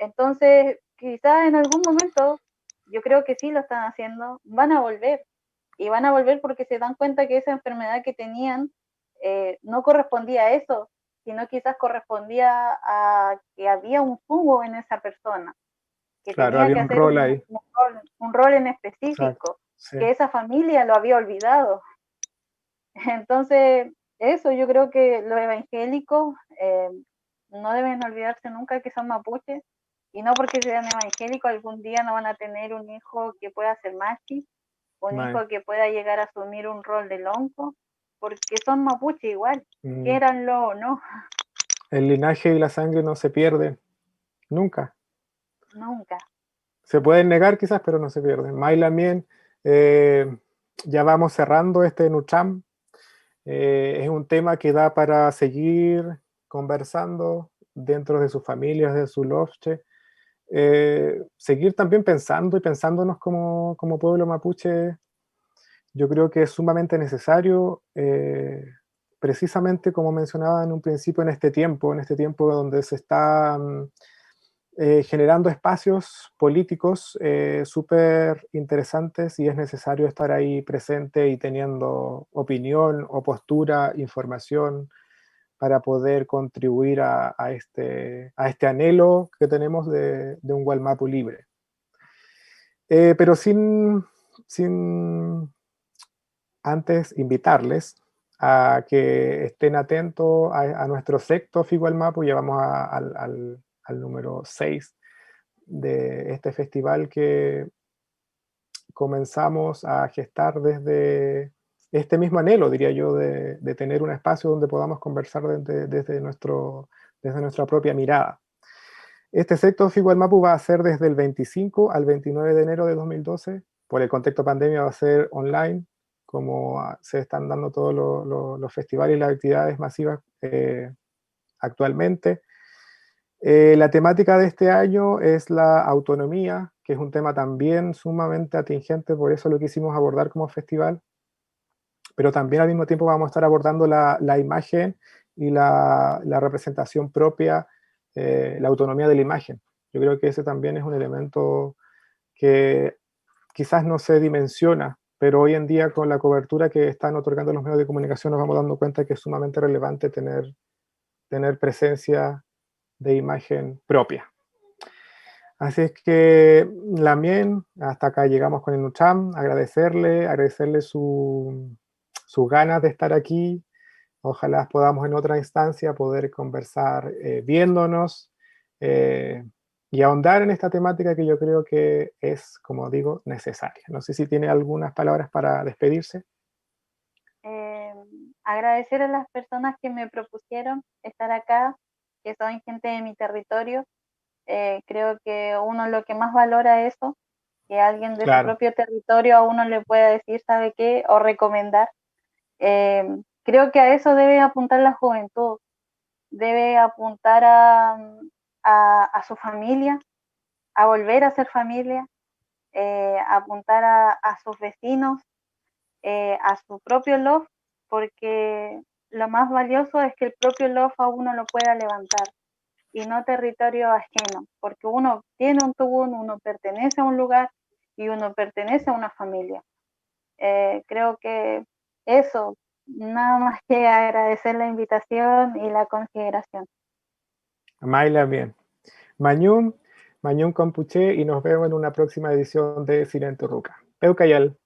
Entonces, quizás en algún momento, yo creo que sí lo están haciendo, van a volver. Y van a volver porque se dan cuenta que esa enfermedad que tenían no correspondía a eso, sino quizás correspondía a que había un jugo en esa persona, que Claro, tenía había que un hacer rol ahí. un rol en Exacto. específico, Sí. que esa familia lo había olvidado. Entonces, eso yo creo que los evangélicos no deben olvidarse nunca que son mapuches, y no porque sean evangélicos algún día no van a tener un hijo que pueda ser machi, un Mae. hijo que pueda llegar a asumir un rol de lonco, porque son mapuches igual, Mm. quieranlo o no, El linaje y la sangre no se pierden, nunca. nunca. Se pueden negar quizás, pero no se pierden. Mayla Mien, ya vamos cerrando este Nucham. Es un tema que da para seguir conversando dentro de sus familias, de su lofche. Seguir también pensando y pensándonos como pueblo mapuche, yo creo que es sumamente necesario, precisamente como mencionaba en un principio, en este tiempo donde se está generando espacios políticos súper interesantes, y es necesario estar ahí presente y teniendo opinión o postura, información, para poder contribuir a este anhelo que tenemos de un Gualmapu libre. Pero sin antes invitarles a que estén atentos a nuestro sexto Figualmapu. Ya vamos al número 6 de este festival que comenzamos a gestar desde este mismo anhelo, diría yo, de tener un espacio donde podamos conversar desde nuestra propia mirada. Este sexto Figualmapu va a ser desde el 25 al 29 de enero de 2012. Por el contexto pandemia va a ser online, como se están dando todos los festivales y las actividades masivas actualmente. La temática de este año es la autonomía, que es un tema también sumamente atingente, por eso lo quisimos abordar como festival, pero también al mismo tiempo vamos a estar abordando la imagen y la representación propia, la autonomía de la imagen. Yo creo que ese también es un elemento que quizás no se dimensiona, pero hoy en día con la cobertura que están otorgando los medios de comunicación nos vamos dando cuenta que es sumamente relevante tener presencia de imagen propia. Así es que, Lamien, hasta acá llegamos con el Nucham. Agradecerle sus ganas de estar aquí. Ojalá podamos en otra instancia poder conversar viéndonos y ahondar en esta temática que yo creo que es, como digo, necesaria. No sé si tiene algunas palabras para despedirse. Agradecer a las personas que me propusieron estar acá, que son gente de mi territorio. Creo que uno lo que más valora es eso, que alguien de su Claro, propio territorio a uno le pueda decir, ¿sabe qué? O recomendar. Creo que a eso debe apuntar la juventud, debe apuntar a su familia, a volver a ser familia, apuntar a sus vecinos, a su propio love, porque lo más valioso es que el propio love a uno lo pueda levantar y no territorio ajeno, porque uno tiene un tubún, uno pertenece a un lugar y uno pertenece a una familia. Creo que eso, nada más que agradecer la invitación y la consideración. Mayla, bien. Mañum, Mañún Compuché y nos vemos en una próxima edición de Cine en Turruca. Eucayal.